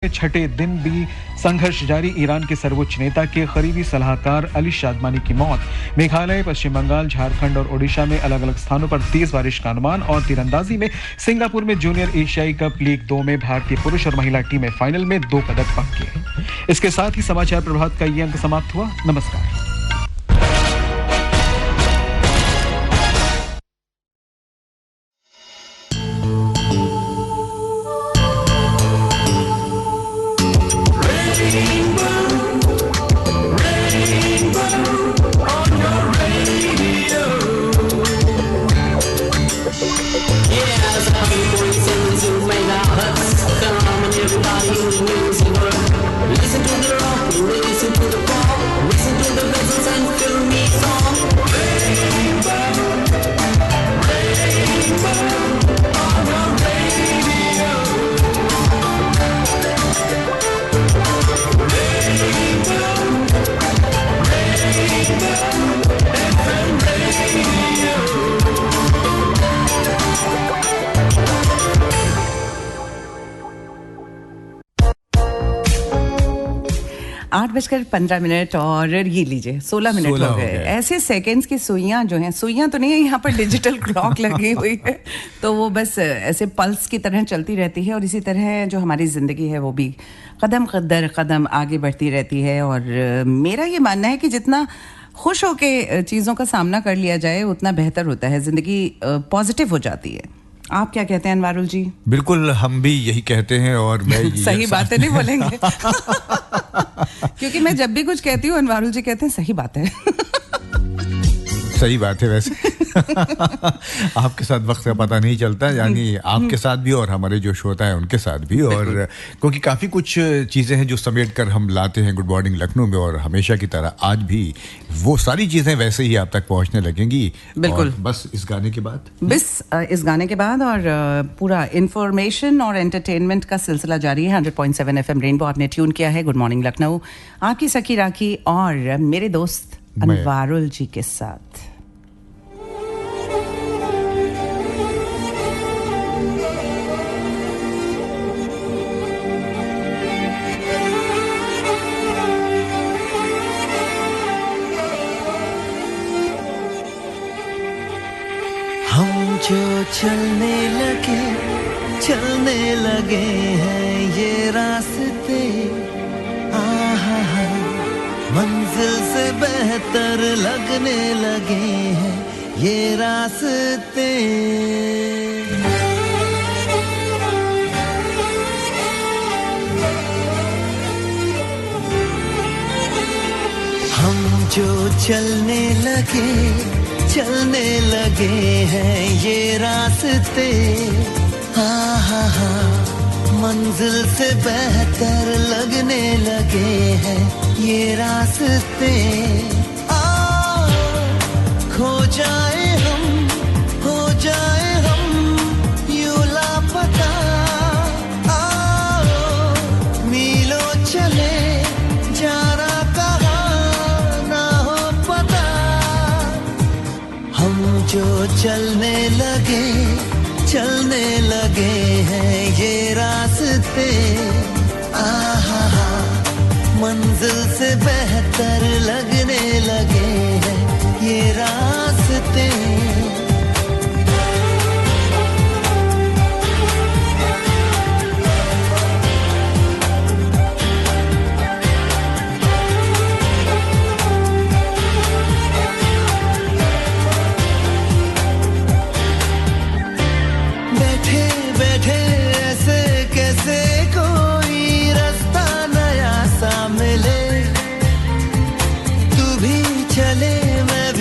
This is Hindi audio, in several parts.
छठे दिन भी संघर्ष जारी। ईरान के सर्वोच्च नेता के करीबी सलाहकार अली शादमानी की मौत। मेघालय, पश्चिम बंगाल, झारखंड और ओडिशा में अलग अलग स्थानों पर तेज बारिश का अनुमान। और तीरंदाजी में सिंगापुर में जूनियर एशियाई कप लीग 2 में भारतीय पुरुष और महिला टीमें फाइनल में 2 पदक पक्के। इसके साथ ही समाचार प्रभात का ये अंक समाप्त हुआ। नमस्कार। 8:15 और ये लीजिए 16 मिनट हो गए। ऐसे सेकंड्स की सुइयां जो हैं, सुइयां तो नहीं है, यहाँ पर डिजिटल क्लॉक लगी हुई है, तो वो बस ऐसे पल्स की तरह चलती रहती है। और इसी तरह जो हमारी ज़िंदगी है वो भी कदम दर कदम आगे बढ़ती रहती है। और मेरा ये मानना है कि जितना खुश होकर चीज़ों का सामना कर लिया जाए उतना बेहतर होता है, ज़िंदगी पॉजिटिव हो जाती है। आप क्या कहते हैं अनवारुल जी? बिल्कुल, हम भी यही कहते हैं। और मैं सही बातें नहीं बोलेंगे क्योंकि मैं जब भी कुछ कहती हूँ अनवारुल जी कहते हैं सही बात है। सही बात है। वैसे आपके साथ वक्त का पता नहीं चलता, यानी आपके साथ भी और हमारे जो श्रोता हैं उनके साथ भी। और क्योंकि काफ़ी कुछ चीज़ें हैं जो समेट कर हम लाते हैं गुड मॉर्निंग लखनऊ में, और हमेशा की तरह आज भी वो सारी चीज़ें वैसे ही आप तक पहुंचने लगेंगी। बिल्कुल, बस इस गाने के बाद इस गाने के बाद और पूरा इंफॉर्मेशन और एंटरटेनमेंट का सिलसिला जारी है। 100.7 FM रेनबो आपने ट्यून किया है। गुड मॉर्निंग लखनऊ, आपकी सखी राखी और मेरे दोस्त अनवारुल जी के साथ। हम जो चलने लगे हैं ये रास्ते, मंजिल से बेहतर लगने लगे हैं ये रास्ते। हम जो चलने लगे हैं ये रास्ते, मंजिल से बेहतर लगने लगे हैं ये रास्ते। खो जाए हम, हो जाए हम यूं लापता, मीलों चले जाना कहाँ ना हो पता। हम जो चलने लगे हैं ये रास्ते, मंजिल से बेहतर लगने लगे हैं ये रास्ते। बैठे ऐसे कैसे कोई रास्ता नया सा मिले, तू भी चले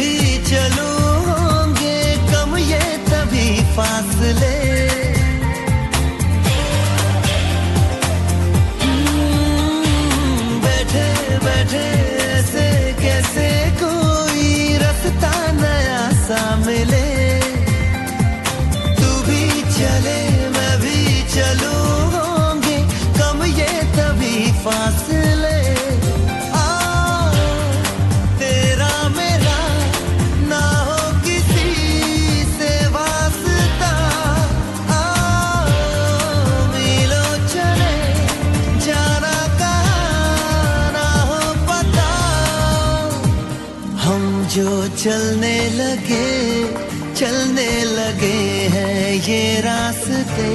मैं भी चलूं, होंगे कम ये तभी फासले। तेरा मेरा ना हो किसी से वास्ता, मीलों चले जा चलने लगे हैं ये रास्ते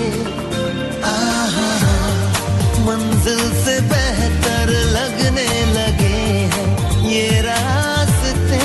आहा मंजिल से बेहतर लगने लगे हैं ये रास्ते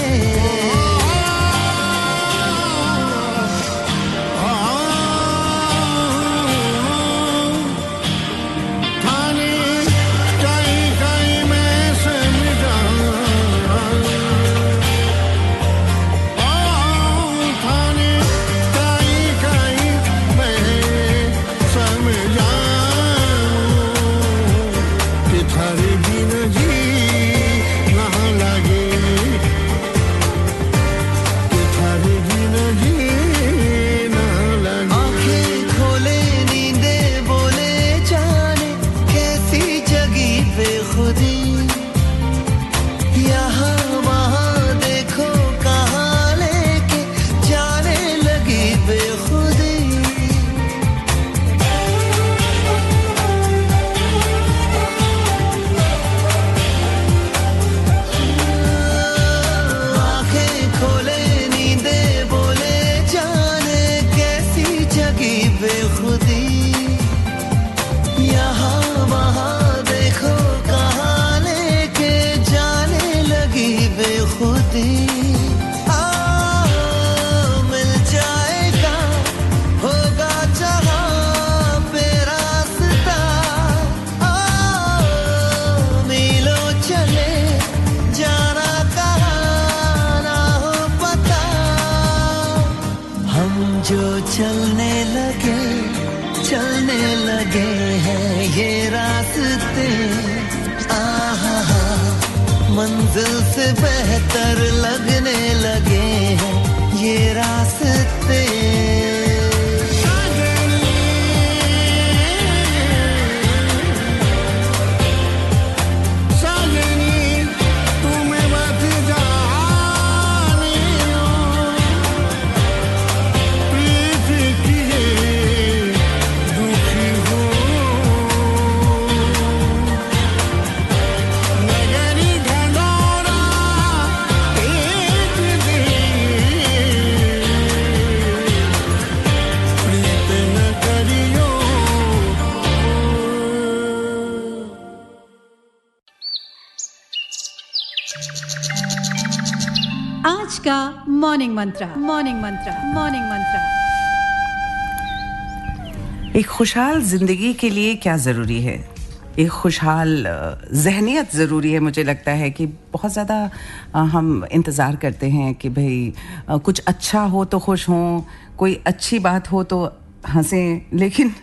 चलने लगे हैं ये रास्ते आहा मंजिल से बेहतर लगने लगे हैं ये रास्ते आज का मॉर्निंग मंत्रा एक खुशहाल जिंदगी के लिए क्या ज़रूरी है एक खुशहाल ज़हनियत ज़रूरी है मुझे लगता है कि बहुत ज़्यादा हम इंतज़ार करते हैं कि भाई कुछ अच्छा हो तो खुश हों कोई अच्छी बात हो तो हंसें लेकिन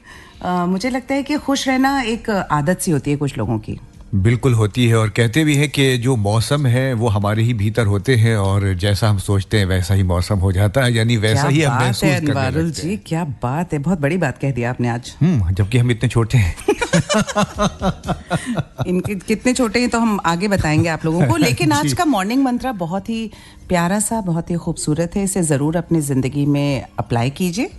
मुझे लगता है कि खुश रहना एक आदत सी होती है कुछ लोगों की बिल्कुल होती है और कहते भी हैं कि जो मौसम है वो हमारे ही भीतर होते हैं और जैसा हम सोचते हैं वैसा ही मौसम हो जाता है यानी वैसा ही हम महसूस करने लगते हैं। जी क्या बात है बहुत बड़ी बात कह दी आपने आज जबकि हम इतने छोटे हैं इनके कितने छोटे हैं तो हम आगे बताएंगे आप लोगों को लेकिन आज का मॉर्निंग मंत्रा बहुत ही प्यारा सा बहुत ही खूबसूरत है इसे ज़रूर अपनी ज़िंदगी में अप्लाई कीजिए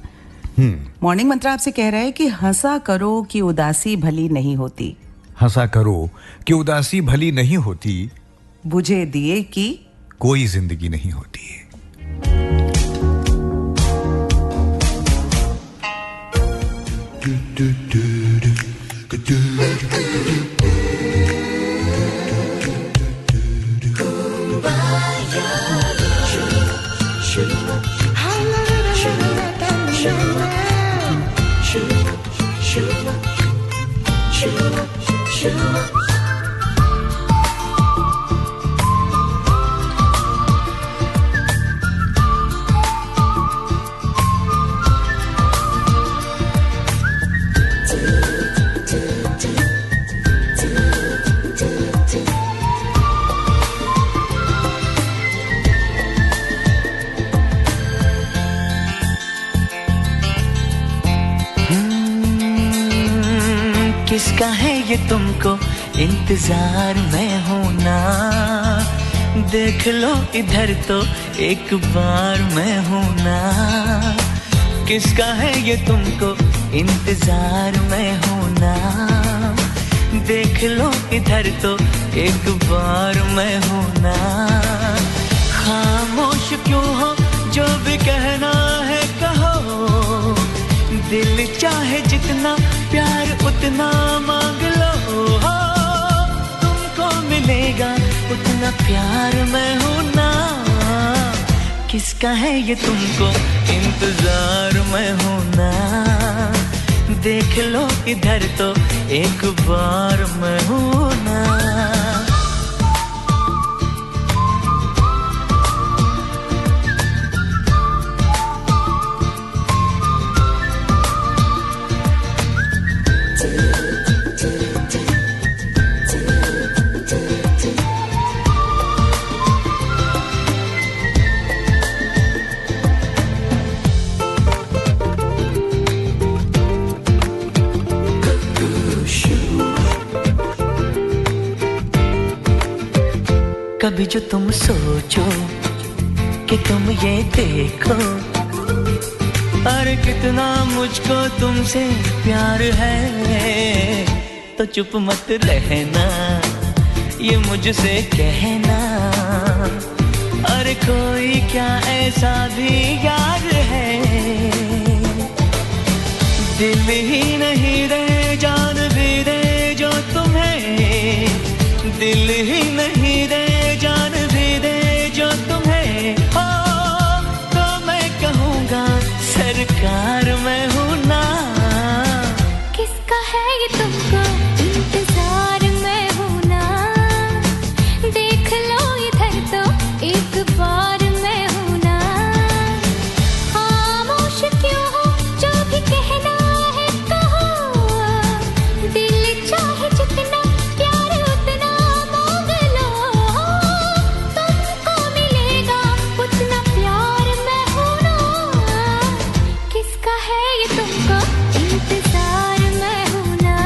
मॉर्निंग मंत्रा आपसे कह रहा है कि हंसा करो कि उदासी भली नहीं होती हंसा करो कि उदासी भली नहीं होती बुझे दिए कि कोई जिंदगी नहीं होती किसका है ये तुमको इंतजार में हूं ना देख लो इधर तो एक बार मैं हूं ना किसका है ये तुमको इंतजार में हूं ना देख लो इधर तो एक बार मैं हूं ना खामोश खामोश क्यों हो, जो भी कहना है कहो। दिल चाहे जितना प्यार उतना मांग लो, हो तुमको मिलेगा उतना प्यार मैं हूं ना। किसका है ये तुमको इंतजार मैं हूं ना। देख लो इधर तो एक बार मैं हूं ना। कभी जो तुम सोचो कि तुम ये देखो, अरे कितना मुझको तुमसे प्यार है, तो चुप मत रहना ये मुझसे कहना। अरे कोई क्या ऐसा भी यार है, दिल ही नहीं दे जान भी दे जो तुम्हें, दिल ही नहीं दे जान भी दे जो तुम्हें। हो तो मैं कहूँगा सरकार मैं हूँ ना। किसका है ये तुमको इंतजार मैं हूँ ना। देख लो इधर तो एक बार मैं हूँ ना। खामोश क्यों हो, जो भी कहना है कहो। दिल चाहे जितना प्यार उतना मांग लो, तुमको मिलेगा उतना प्यार मैं हूँ ना। किसका है ये तुमको इंतजार मैं हूँ ना।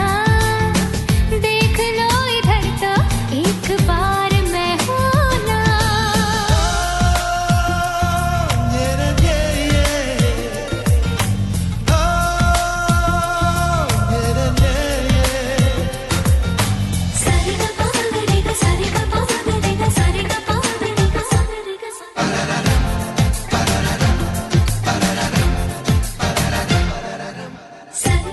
देख लो इधर तो एक बार मैं हूँ ना। सारे का पा रे गा, सारे का पा रे गा, सारे का पा रे गा, सारे का सारे।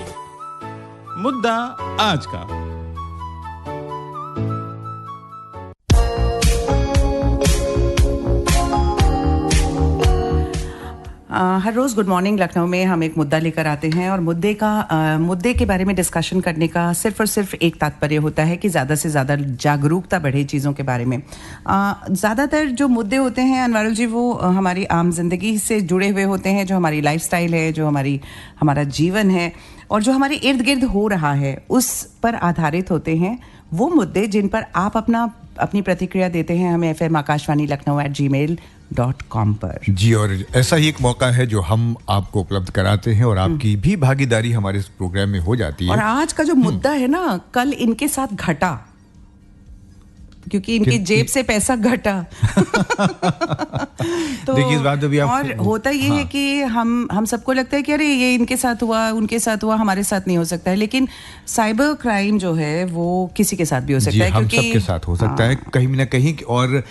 मुद्दा आज का। हर रोज़ गुड मॉर्निंग लखनऊ में हम एक मुद्दा लेकर आते हैं और मुद्दे के बारे में डिस्कशन करने का सिर्फ और सिर्फ एक तात्पर्य होता है कि ज़्यादा से ज़्यादा जागरूकता बढ़े चीज़ों के बारे में। ज़्यादातर जो मुद्दे होते हैं अनवरुल जी वो हमारी आम जिंदगी से जुड़े हुए होते हैं, जो हमारी लाइफस्टाइल है, जो हमारा जीवन है और जो हमारे इर्द गिर्द हो रहा है उस पर आधारित होते हैं। वो मुद्दे जिन पर आप अपनी प्रतिक्रिया देते हैं हमें FM आकाशवाणी लखनऊ @gmail.com पर। जी, और ऐसा ही एक मौका है जो हम आपको उपलब्ध कराते हैं और आपकी भी भागीदारी हमारे इस प्रोग्राम में हो जाती है। और आज का जो मुद्दा है ना, कल इनके साथ घटा क्योंकि इनकी जेब से पैसा घटा। तो देखिए इस बात भी आप और होता ये है कि हम सबको लगता है कि अरे ये इनके साथ हुआ, उनके साथ हुआ, हमारे साथ नहीं हो सकता है। लेकिन साइबर क्राइम जो है वो किसी के साथ भी हो सकता है, हम क्योंकि सबके साथ हो सकता है कहीं ना कहीं। और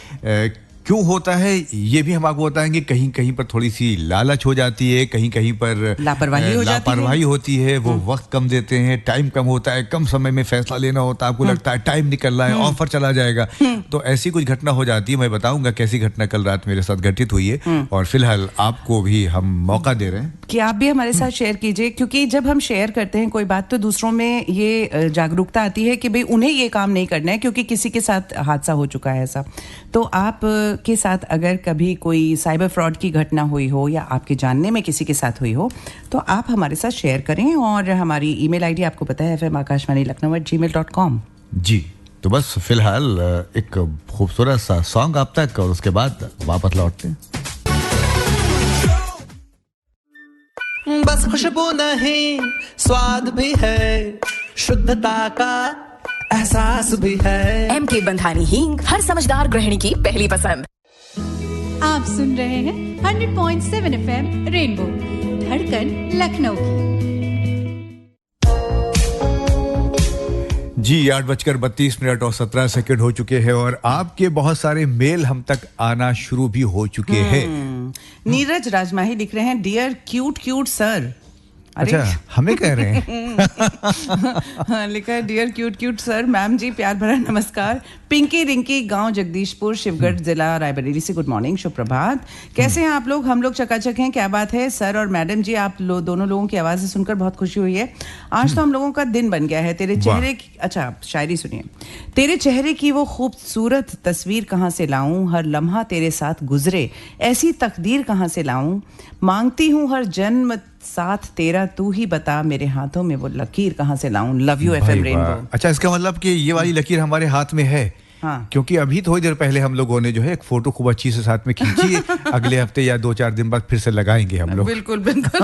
क्यों होता है ये भी हम आपको बताएंगे। कहीं कहीं पर थोड़ी सी लालच हो जाती है, कहीं कहीं पर लापरवाही होती है। वो वक्त कम देते हैं, टाइम कम होता है, कम समय में फैसला लेना होता है। आपको लगता है टाइम निकल रहा है, ऑफर चला जाएगा, तो ऐसी कुछ घटना हो जाती है। मैं बताऊंगा कैसी घटना कल रात मेरे साथ घटित हुई है और फिलहाल आपको भी हम मौका दे रहे हैं कि आप भी हमारे साथ शेयर कीजिए, क्योंकि जब हम शेयर करते हैं कोई बात तो दूसरों में ये जागरूकता आती है कि भाई उन्हें ये काम नहीं करना है क्योंकि किसी के साथ हादसा हो चुका है ऐसा। तो आप के साथ अगर कभी कोई साइबर फ्रॉड की घटना हुई हो या आपके जानने में किसी के साथ हुई हो तो आप हमारे साथ शेयर करें। और हमारी ईमेल आईडी आपको पता है FM आकाशवाणी लखनऊ @gmail.com। जी, तो बस फिलहाल एक खूबसूरत सा सॉन्ग आप तक और उसके बाद वापस लौटते हैं। बस खुशबू नहीं स्वाद भी है, शुद्धता का एहसास भी है। MK बंधानी हींग हर समझदार गृहिणी की पहली पसंद। आप सुन रहे हैं 100.7 FM रेनबो, धड़कन लखनऊ की। जी 8:32 और 17 सेकंड हो चुके हैं और आपके बहुत सारे मेल हम तक आना शुरू भी हो चुके हैं। नीरज राजमाही लिख रहे हैं, डियर क्यूट क्यूट सर। अच्छा, हमें कह रहे हैं। हाँ, लिखा है, dear cute cute sir, ma'am ji प्यार भरा नमस्कार। पिंकी रिंकी, गांव जगदीशपुर, शिवगढ़ जिला रायबरेली से गुड मॉर्निंग, शुभ प्रभात। कैसे हैं आप लोग? हम लोग चकाचक हैं, क्या बात है सर और मैडम जी, आप दोनों लोगों की आवाज़ें सुनकर बहुत खुशी हुई है। आज तो हम लोगों का दिन बन गया है। तेरे चेहरे की, अच्छा शायरी सुनिए। तेरे चेहरे की वो खूबसूरत तस्वीर कहाँ से लाऊं, हर लम्हा तेरे साथ गुजरे ऐसी तकदीर कहाँ से लाऊं, मांगती हूँ हर जन्म साथ तेरा, तू ही बता मेरे हाथों में वो लकीर कहाँ से लाऊं। Love you FM rainbow. अच्छा, इसका मतलब कि ये वाली लकीर हमारे हाथ में है। हाँ। क्योंकि अभी थोड़ी देर पहले हम लोगों ने जो है एक फोटो खूब अच्छी से साथ में खींची है। अगले हफ्ते या 2-4 दिन बाद फिर से लगाएंगे हम लोग। बिल्कुल बिल्कुल।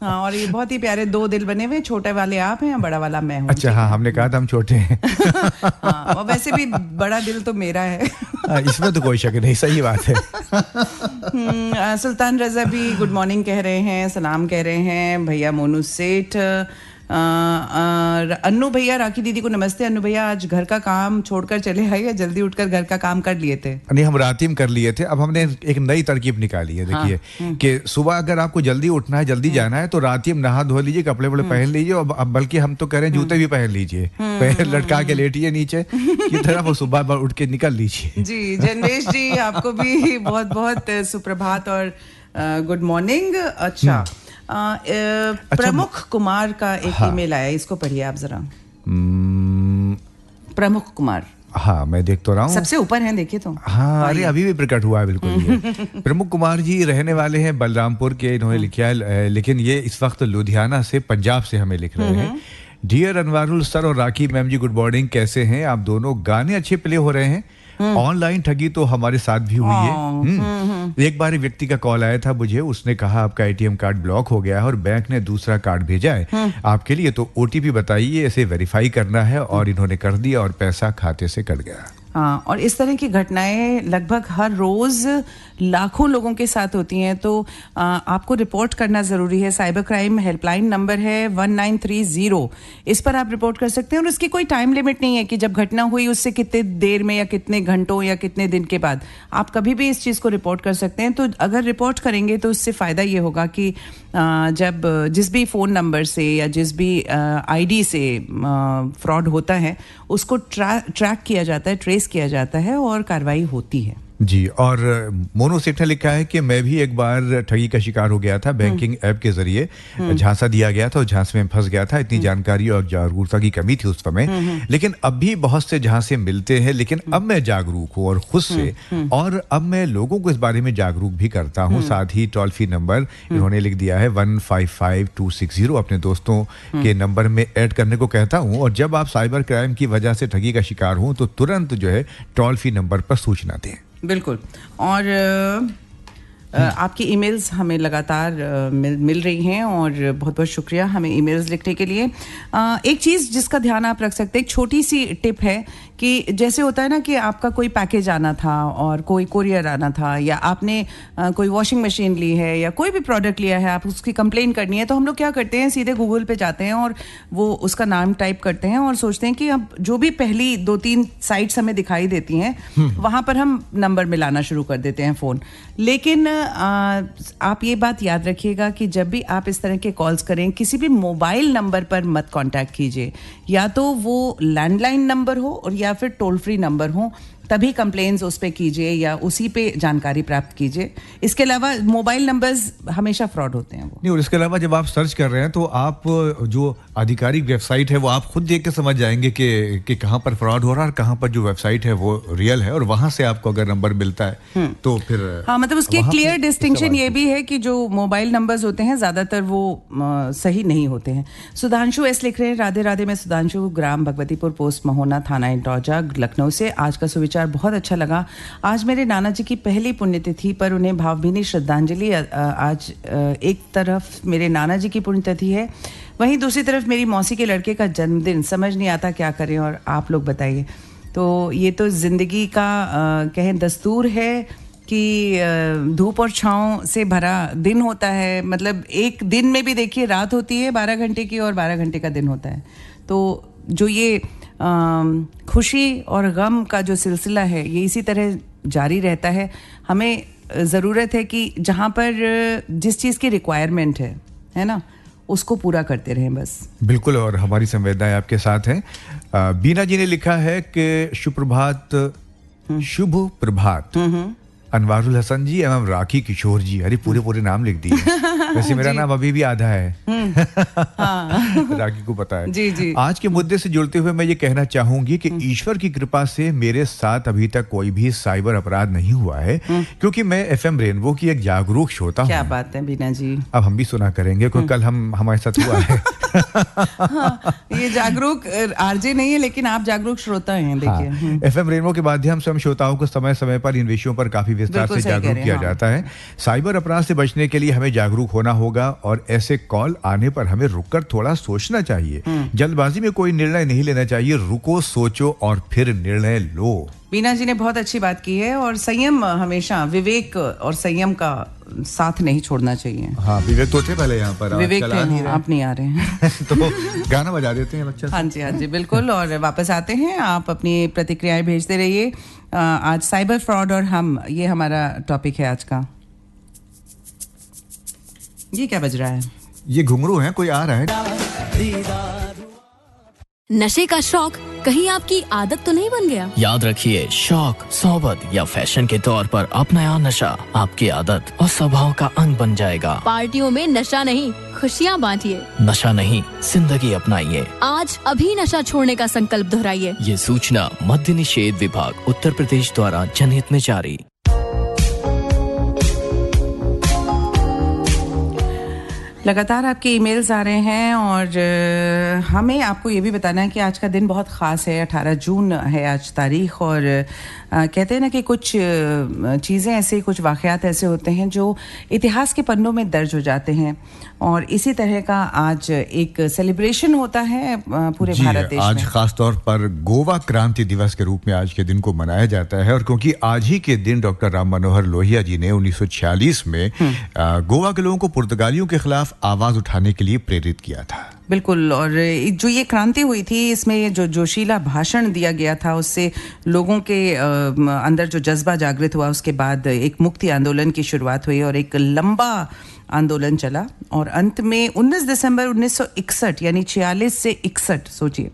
हाँ, और ये बहुत ही प्यारे 2 दिल बने हुए, छोटे वाले आप हैं, बड़ा वाला मैं हूँ। अच्छा, हाँ, हमने कहा था हम छोटे हैं। हाँ, और वैसे भी बड़ा दिल तो मेरा है। इसमें तो कोई शक नहीं, सही बात है। सुल्तान रजा भी गुड मॉर्निंग कह रहे हैं, सलाम कह रहे हैं। भैया मोनू सेठ, अन्नू भैया, राखी दीदी को नमस्ते। अन्नू भैया आज घर का काम छोड़कर चले आए या जल्दी उठकर घर का काम कर लिए थे? नहीं, हम रातिम कर लिए थे। अब हमने एक नई तरकीब निकाली है, देखिए। हाँ। कि सुबह अगर आपको जल्दी उठना है, जल्दी जाना है, तो रातिम नहा धो लीजिए, कपड़े वपड़े पहन लीजिए, और अब बल्कि हम तो कह रहे हैं जूते भी पहन लीजिए, पैर लटका के लेटिए नीचे की तरफ, और सुबह उठ के निकल लीजिए। जी जनरेश जी, आपको भी बहुत बहुत सुप्रभात और गुड मॉर्निंग। अच्छा, प्रमुख कुमार का एक ईमेल आया, इसको पढ़िए आप जरा। प्रमुख कुमार, हाँ मैं देख तो रहा हूँ, सबसे ऊपर हैं, देखिए तो। हाँ, अरे अभी भी प्रकट हुआ है, बिल्कुल ये। प्रमुख कुमार जी रहने वाले हैं बलरामपुर के, इन्होंने लिखा है, लेकिन ये इस वक्त लुधियाना से, पंजाब से हमें लिख रहे हैं। डियर अनवारुल सर और राखी मैम जी, गुड मॉर्निंग, कैसे हैं आप दोनों? गाने अच्छे प्ले हो रहे हैं। ऑनलाइन ठगी तो हमारे साथ भी हुई है। एक बार व्यक्ति का कॉल आया था मुझे, उसने कहा आपका ATM कार्ड ब्लॉक हो गया है और बैंक ने दूसरा कार्ड भेजा है आपके लिए, तो OTP बताइए, इसे वेरीफाई करना है, और इन्होंने कर दिया और पैसा खाते से कट गया। हाँ, और इस तरह की घटनाएं लगभग हर रोज लाखों लोगों के साथ होती हैं, तो आपको रिपोर्ट करना ज़रूरी है। साइबर क्राइम हेल्पलाइन नंबर है 1930, इस पर आप रिपोर्ट कर सकते हैं, और उसकी कोई टाइम लिमिट नहीं है कि जब घटना हुई उससे कितने देर में या कितने घंटों या कितने दिन के बाद, आप कभी भी इस चीज़ को रिपोर्ट कर सकते हैं। तो अगर रिपोर्ट करेंगे तो उससे फ़ायदा ये होगा कि जब जिस भी फ़ोन नंबर से या जिस भी ID से फ्रॉड होता है, उसको ट्रैक किया जाता है, ट्रेस किया जाता है, और कार्रवाई होती है। जी, और मोनू सेठ ने लिखा है कि मैं भी एक बार ठगी का शिकार हो गया था। बैंकिंग ऐप के जरिए झांसा दिया गया था और झांसे में फंस गया था। इतनी जानकारी और जागरूकता की कमी थी उस समय, लेकिन अब भी बहुत से झांसे मिलते हैं, लेकिन अब मैं जागरूक हूँ और खुद से, और अब मैं लोगों को इस बारे में जागरूक भी करता हूँ। साथ ही टोल फ्री नंबर इन्होंने लिख दिया है 155260, अपने दोस्तों के नंबर में ऐड करने को कहता हूँ, और जब आप साइबर क्राइम की वजह से ठगी का शिकार हों तो तुरंत जो है टोल फ्री नंबर पर सूचना दें। बिल्कुल, और आपकी ईमेल्स हमें लगातार मिल रही हैं, और बहुत बहुत शुक्रिया हमें ईमेल्स लिखने के लिए। एक चीज़ जिसका ध्यान आप रख सकते हैं, एक छोटी सी टिप है कि जैसे होता है ना कि आपका कोई पैकेज आना था और कोई कोरियर आना था, या आपने कोई वॉशिंग मशीन ली है या कोई भी प्रोडक्ट लिया है, आप उसकी कंप्लेन करनी है, तो हम लोग क्या करते हैं, सीधे गूगल पे जाते हैं और वो उसका नाम टाइप करते हैं और सोचते हैं कि अब जो भी पहली 2-3 साइट्स हमें दिखाई देती हैं वहाँ पर हम नंबर मिलाना शुरू कर देते हैं फ़ोन। लेकिन आप ये बात याद रखिएगा कि जब भी आप इस तरह के कॉल्स करें, किसी भी मोबाइल नंबर पर मत कांटेक्ट कीजिए, या तो वो लैंडलाइन नंबर हो और या फिर टोल फ्री नंबर हो, तभी कंप्लेंट्स उस पे कीजिए या उसी पे जानकारी प्राप्त कीजिए। इसके अलावा मोबाइल नंबर्स हमेशा फ्रॉड होते हैं वो। नहीं, और इसके अलावा जब आप सर्च कर रहे हैं तो आप जो आधिकारिक वेबसाइट है वो आप खुद देख के समझ जाएंगे कि कहाँ पर फ्रॉड हो रहा है और कहाँ पर जो वेबसाइट है वो रियल है, और वहाँ से आपको अगर नंबर मिलता है तो फिर हाँ, मतलब उसकी क्लियर डिस्टिंक्शन ये भी है कि जो मोबाइल नंबर्स होते हैं ज़्यादातर वो सही नहीं होते हैं। सुधांशु एस लिख रहे हैं, राधे राधे, मैं सुधांशु, ग्राम भगवतीपुर, पोस्ट महोना, थाना इंटौजा, लखनऊ से। आज का सुविचार बहुत अच्छा लगा। आज मेरे नाना जी की पहली पुण्यतिथि पर उन्हें भावभीनी श्रद्धांजलि। आज एक तरफ मेरे नाना जी की पुण्यतिथि है, वहीं दूसरी तरफ मेरी मौसी के लड़के का जन्मदिन। समझ नहीं आता क्या करें, और आप लोग बताइए। तो ये तो जिंदगी का कहें दस्तूर है कि धूप और छाँव से भरा दिन होता है। मतलब एक दिन में भी देखिए रात होती है 12 घंटे की और 12 घंटे का दिन होता है। तो जो ये खुशी और गम का जो सिलसिला है ये इसी तरह जारी रहता है। हमें ज़रूरत है कि जहाँ पर जिस चीज़ की रिक्वायरमेंट है ना, उसको पूरा करते रहें बस। बिल्कुल, और हमारी संवेदनाएं आपके साथ हैं। बीना जी ने लिखा है कि शुभ प्रभात अनवारुल हसन जी एवं राखी किशोर जी। अरे पूरे नाम लिख दिए। वैसे मेरा नाम अभी भी आधा है। राखी को पता है। जी। आज के मुद्दे से जुड़ते हुए मैं ये कहना चाहूंगी कि ईश्वर की कृपा से मेरे साथ अभी तक कोई भी साइबर अपराध नहीं हुआ है, क्योंकि मैं एफएम रेनबो की एक जागरूक श्रोता हूँ। क्या बात है बीना जी। अब हम भी सुना करेंगे, क्योंकि कल हमारे साथ हुआ है। ये जागरूक आरजे नहीं है, लेकिन आप जागरूक श्रोता हैं। देखिए एफएम रेनबो के माध्यम से हम श्रोताओं को समय समय पर इन विषयों पर काफी विस्तार से जागरूक किया जाता है। साइबर अपराध से बचने के लिए हमें जागरूक होना होगा और ऐसे कॉल आने पर हमें रुककर थोड़ा सोचना चाहिए। जल्दबाजी में कोई निर्णय नहीं लेना चाहिए। रुको, सोचो और फिर निर्णय लो। बीना जी ने बहुत अच्छी बात की है, और संयम हमेशा, विवेक और संयम का साथ नहीं छोड़ना चाहिए। हाँ, विवेक तो थे पहले यहाँ पर, विवेक थे, आप नहीं आ रहे हैं। तो गाना बजा देते हैं बच्चा। हाँ जी बिल्कुल, और वापस आते हैं। आप अपनी प्रतिक्रियाएं भेजते रहिए। आज साइबर फ्रॉड और हम, ये हमारा टॉपिक है आज का। ये क्या बज रहा है? ये घुंघरू है, कोई आ रहा है। नशे का शौक कहीं आपकी आदत तो नहीं बन गया? याद रखिए, शौक, सोबत या फैशन के तौर पर अपनाया नशा आपकी आदत और स्वभाव का अंग बन जाएगा। पार्टियों में नशा नहीं, खुशियाँ बांटिए। नशा नहीं, जिंदगी अपनाइए। आज अभी नशा छोड़ने का संकल्प दोहराइए। ये सूचना मद्य निषेध विभाग उत्तर प्रदेश द्वारा जनहित में जारी। लगातार आपके ईमेल्स आ रहे हैं, और हमें आपको ये भी बताना है कि आज का दिन बहुत ख़ास है। 18 जून है आज तारीख, और कहते हैं ना कि कुछ चीज़ें ऐसे, कुछ वाक़यात ऐसे होते हैं जो इतिहास के पन्नों में दर्ज हो जाते हैं, और इसी तरह का आज एक सेलिब्रेशन होता है पूरे भारत देश में। आज खास तौर पर गोवा क्रांति दिवस के रूप में आज के दिन को मनाया जाता है, और क्योंकि आज ही के दिन डॉक्टर राम मनोहर लोहिया जी ने 1946 में गोवा के लोगों को पुर्तगालियों के खिलाफ आवाज उठाने के लिए प्रेरित किया था। बिल्कुल, और जो ये क्रांति हुई थी, इसमें जो जोशीला भाषण दिया गया था, उससे लोगों के अंदर जो जज्बा जागृत हुआ। उसके बाद एक मुक्ति आंदोलन की शुरुआत हुई और एक लंबा आंदोलन चला, और अंत में 19 दिसंबर 1961 यानी 46 से 61 सोचिए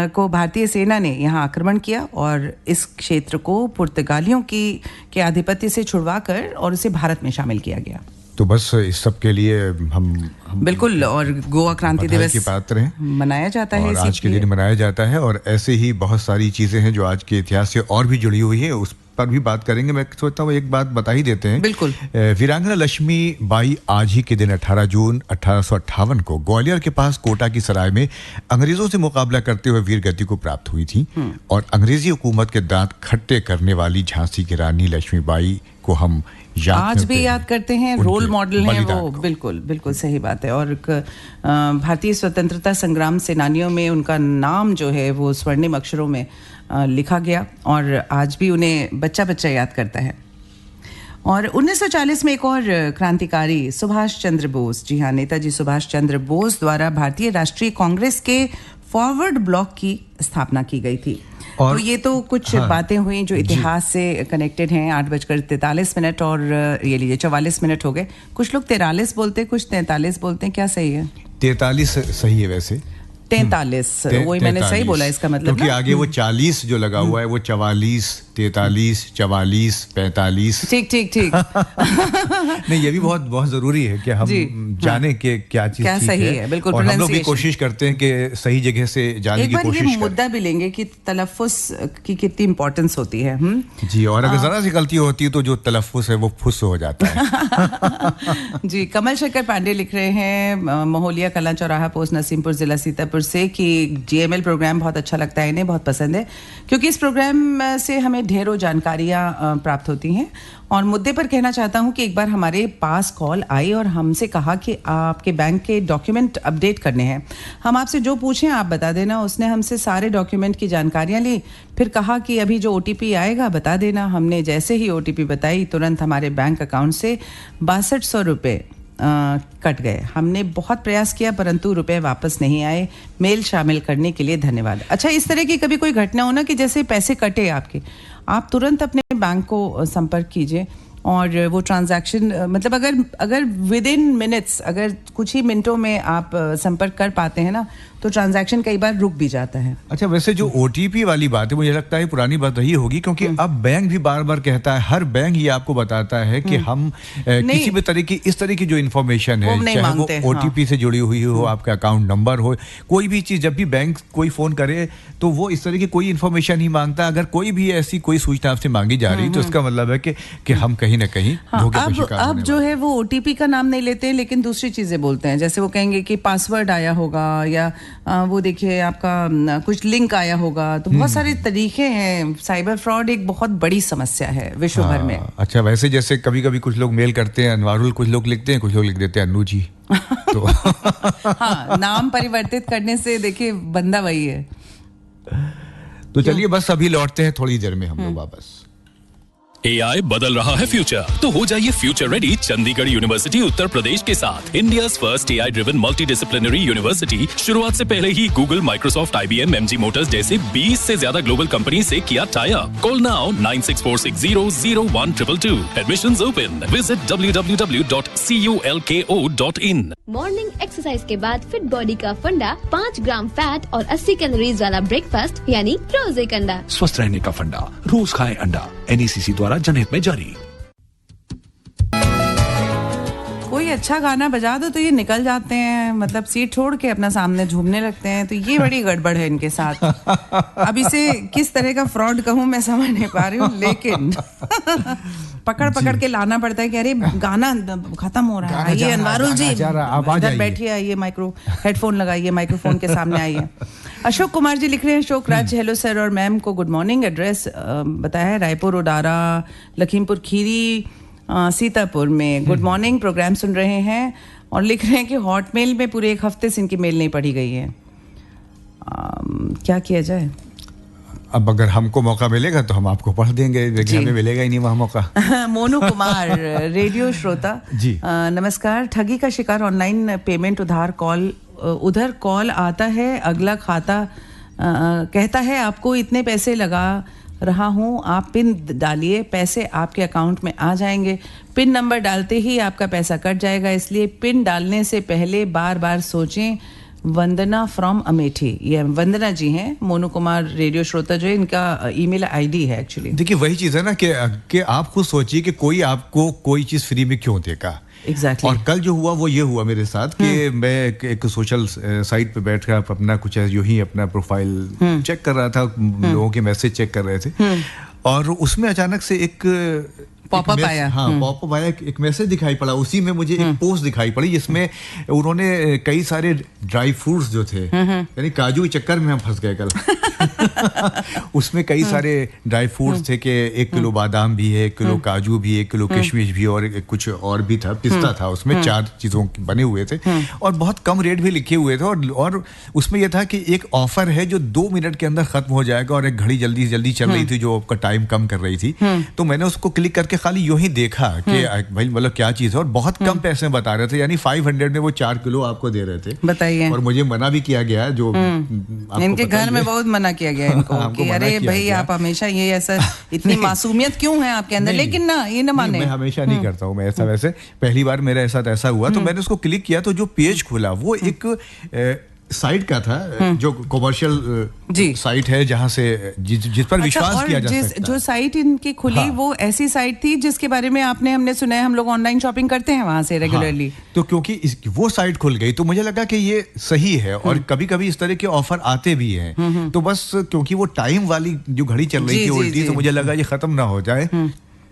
को भारतीय सेना ने यहाँ आक्रमण किया और इस क्षेत्र को पुर्तगालियों के आधिपत्य से छुड़वाकर और उसे भारत में शामिल किया गया। तो बस इस सब के लिए हम बिल्कुल, और गोवा क्रांति दिवस के पात्र हैं, मनाया जाता है, आज के दिन मनाया जाता है। और ऐसे ही बहुत सारी चीजें हैं जो आज के इतिहास से और भी जुड़ी हुई है, उस पर भी बात करेंगे। मैं सोचता हूँ एक बात बता ही देते हैं। बिल्कुल। वीरांगना लक्ष्मी बाई आज ही के दिन 18 जून 1858 को ग्वालियर के पास कोटा की सराय में अंग्रेजों से मुकाबला करते हुए वीर गति को प्राप्त हुई थी, और अंग्रेजी हुकूमत के दांत खट्टे करने वाली झांसी की रानी लक्ष्मीबाई को हम आज भी याद करते हैं। रोल मॉडल हैं वो। बिल्कुल सही बात है। और भारतीय स्वतंत्रता संग्राम सेनानियों में उनका नाम जो है वो स्वर्णिम अक्षरों में लिखा गया, और आज भी उन्हें बच्चा बच्चा याद करता है। और 1940 में एक और क्रांतिकारी सुभाष चंद्र बोस, जी हाँ, नेताजी सुभाष चंद्र बोस द्वारा भारतीय राष्ट्रीय कांग्रेस के फॉरवर्ड ब्लॉक की स्थापना की गई थी। तो ये तो कुछ बातें हुई जो इतिहास से कनेक्टेड हैं। 8:43 और ये लीजिए 44 मिनट हो गए। कुछ लोग 43 बोलते हैं, कुछ 43 बोलते हैं। क्या सही है? 43 सही है वैसे। 43 वही मैंने सही बोला, इसका मतलब क्योंकि आगे वो 40 जो लगा हुआ है वो 44, 43, 44, 45। ठीक। नहीं, ये भी बहुत जरूरी है कि हम जाने कि क्या चीज क्या सही है। बिल्कुल, और हम लोग भी कोशिश करते हैं कि सही जगह से जाने की कोशिश करें। ये मुद्दा भी लेंगे कि तलफ्फुज़ की कितनी इंपॉर्टेंस होती है। जी, और अगर जरा सी गलती होती है तो जो तलफ्फुज़ है वो फुस हो जाता है। जी, कमल शंकर पांडे लिख रहे हैं मोहलिया कला चौराहा पोस्ट नसीमपुर जिला सीतापुर से कि GML प्रोग्राम बहुत अच्छा लगता है, इन्हें बहुत पसंद है, क्योंकि इस प्रोग्राम से हमें ढेरों जानकारियाँ प्राप्त होती हैं। और मुद्दे पर कहना चाहता हूं कि एक बार हमारे पास कॉल आई और हमसे कहा कि आपके बैंक के डॉक्यूमेंट अपडेट करने हैं, हम आपसे जो पूछें आप बता देना। उसने हमसे सारे डॉक्यूमेंट की जानकारियां ली, फिर कहा कि अभी जो OTP आएगा बता देना। हमने जैसे ही OTP बताई, तुरंत हमारे बैंक अकाउंट से 6200 रुपये कट गए। हमने बहुत प्रयास किया परंतु रुपए वापस नहीं आए। मेल शामिल करने के लिए धन्यवाद। अच्छा, इस तरह की कभी कोई घटना हो ना कि जैसे पैसे कटे आपके, आप तुरंत अपने बैंक को संपर्क कीजिए और वो ट्रांजैक्शन मतलब अगर विद इन मिनट्स, अगर कुछ ही मिनटों में आप संपर्क कर पाते हैं ना, तो ट्रांजैक्शन कई बार रुक भी जाता है। अच्छा, वैसे जो OTP वाली बात है मुझे लगता है पुरानी बात रही होगी, क्योंकि अब बैंक भी बार बार कहता है, हर बैंक ये आपको बताता है कि हम किसी भी तरह की इस तरह की जो इन्फॉर्मेशन है, चाहे वो OTP से जुड़ी हुई हो, आपका अकाउंट नंबर हो, कोई भी चीज, जब भी बैंक कोई फोन करे तो वो इस तरह की कोई इन्फॉर्मेशन नहीं मांगता। अगर कोई भी ऐसी कोई सूचना आपसे मांगी जा रही तो इसका मतलब है कि हम कहीं ना कहीं धोखे का शिकार अब जो है वो OTP का नाम नहीं लेते हैं, लेकिन दूसरी चीजें बोलते हैं। जैसे वो कहेंगे कि पासवर्ड आया होगा, या वो देखिए आपका कुछ लिंक आया होगा। तो बहुत सारे तरीके हैं। साइबर फ्रॉड एक बहुत बड़ी समस्या है विश्व भर में। अच्छा, वैसे जैसे कभी कभी कुछ लोग मेल करते हैं अनवारुल, कुछ लोग लिखते हैं, कुछ लोग लिख देते हैं अन्नू जी। तो हाँ, नाम परिवर्तित करने से देखिए बंदा वही है। तो चलिए बस अभी लौटते हैं थोड़ी देर में हम लोग वापस। AI बदल रहा है फ्यूचर, तो हो जाइए future ready Chandigarh university Uttar Pradesh के साथ। India's first AI driven multidisciplinary university शुरुआत से पहले ही Google, Microsoft, IBM, MG motors जैसे 20 से ज्यादा ग्लोबल कंपनी से किया tie up. Call now 9646001222। Admissions open. Visit www.culko.in। Morning exercise के बाद फिट बॉडी का फंडा 5 ग्राम फैट और 80 कैलोरीज वाला ब्रेकफास्ट यानी रोज एक अंडा। स्वस्थ रहने का फंडा, रोज खाएं अंडा। NECC द्वारा जनहित में जारी। कोई अच्छा गाना बजा दो तो ये निकल जाते हैं, मतलब सीट छोड़ के अपना सामने झूमने लगते हैं। तो ये बड़ी गड़बड़ है इनके साथ। अब इसे किस तरह का फ्रॉड कहूँ मैं समझ नहीं पा रही हूँ, लेकिन पकड़ के लाना पड़ता है कि अरे गाना खत्म हो रहा है, आइए अनवारुल जी इधर बैठिए, आइए हेडफोन लगाइए, माइक्रोफोन के सामने आइए। अशोक कुमार जी लिख रहे हैं, अशोक राज, हेलो सर और मैम को गुड मॉर्निंग। एड्रेस बताया है रायपुर, ओडारा, लखीमपुर खीरी, सीतापुर में। गुड मॉर्निंग, प्रोग्राम सुन रहे हैं। और लिख रहे हैं कि हॉटमेल में पूरे एक हफ्ते से इनकी मेल नहीं पढ़ी गई है। क्या किया जाए? अब अगर हमको मौका मिलेगा तो हम आपको पढ़ देंगे, लेकिन हमें मिलेगा ही नहीं वहाँ मौका। मोनू कुमार, रेडियो श्रोता जी, नमस्कार। ठगी का शिकार, ऑनलाइन पेमेंट, उधर कॉल आता है, अगला खाता कहता है आपको इतने पैसे लगा रहा हूँ, आप पिन डालिए, पैसे आपके अकाउंट में आ जाएंगे। पिन नंबर डालते ही आपका पैसा कट जाएगा, इसलिए पिन डालने से पहले बार बार सोचें। वंदना फ्रॉम अमेठी, ये वंदना जी हैं। मोनू कुमार रेडियो श्रोता जो है, इनका ईमेल आईडी है एक्चुअली। देखिए वही चीज़ है ना कि आप खुद सोचिए कि कोई आपको कोई चीज़ फ्री में क्यों देगा। Exactly. और कल जो हुआ वो ये हुआ मेरे साथ कि मैं एक सोशल साइट पे बैठ कर अपना कुछ यूं ही अपना प्रोफाइल चेक कर रहा था, लोगों के मैसेज चेक कर रहे थे, और उसमें अचानक से एक पॉपअप आया। हाँ, पॉपअप आया, एक मैसेज दिखाई पड़ा। उसी में मुझे एक पोस्ट दिखाई पड़ी जिसमें उन्होंने कई सारे ड्राई फ्रूट्स जो थे, यानी काजू के चक्कर में हम फंस गए कल। उसमें कई सारे ड्राई फ्रूट्स थे कि 1 किलो बादाम भी है, 1 किलो काजू भी, 1 किलो किशमिश भी, और कुछ और भी था, पिस्ता था, उसमें 4 चीजों बने हुए थे और बहुत कम रेट भी लिखे हुए थे। और उसमें यह था कि एक ऑफर है जो 2 मिनट के अंदर खत्म हो जाएगा, और एक घड़ी जल्दी जल्दी चल रही थी जो आपका टाइम कम कर रही थी। तो मैंने उसको क्लिक करके खाली यूं ही देखा कि भाई मतलब क्या चीज है, और बहुत कम पैसे बता रहे थे, यानी 500 में वो 4 किलो आपको दे रहे थे। बताइए। और मुझे मना भी किया गया, जो इनके घर में बहुत मना किया गया इनको कि अरे भाई आप हमेशा ये ऐसा इतनी मासूमियत क्यों है आपके अंदर, लेकिन ना ये न माने। मैं हमेशा नहीं करता हूँ मैं ऐसा, वैसे पहली बार मेरे साथ ऐसा हुआ। तो मैंने उसको क्लिक किया तो जो पेज खुला वो एक साइट का था, जो कमर्शियल साइट है, जहां से जिस पर विश्वास किया जा सकता है। जो साइट इनकी खुली वो ऐसी साइट थी जिसके बारे में हमने सुना है, हम लोग ऑनलाइन शॉपिंग करते हैं वहां से रेगुलरली। तो क्योंकि वो साइट खुल गई तो मुझे लगा कि ये सही है, और कभी कभी इस तरह के ऑफर आते भी हैं। तो बस क्योंकि वो टाइम वाली जो घड़ी चल रही थी उल्टी, तो मुझे लगा ये खत्म ना हो जाए,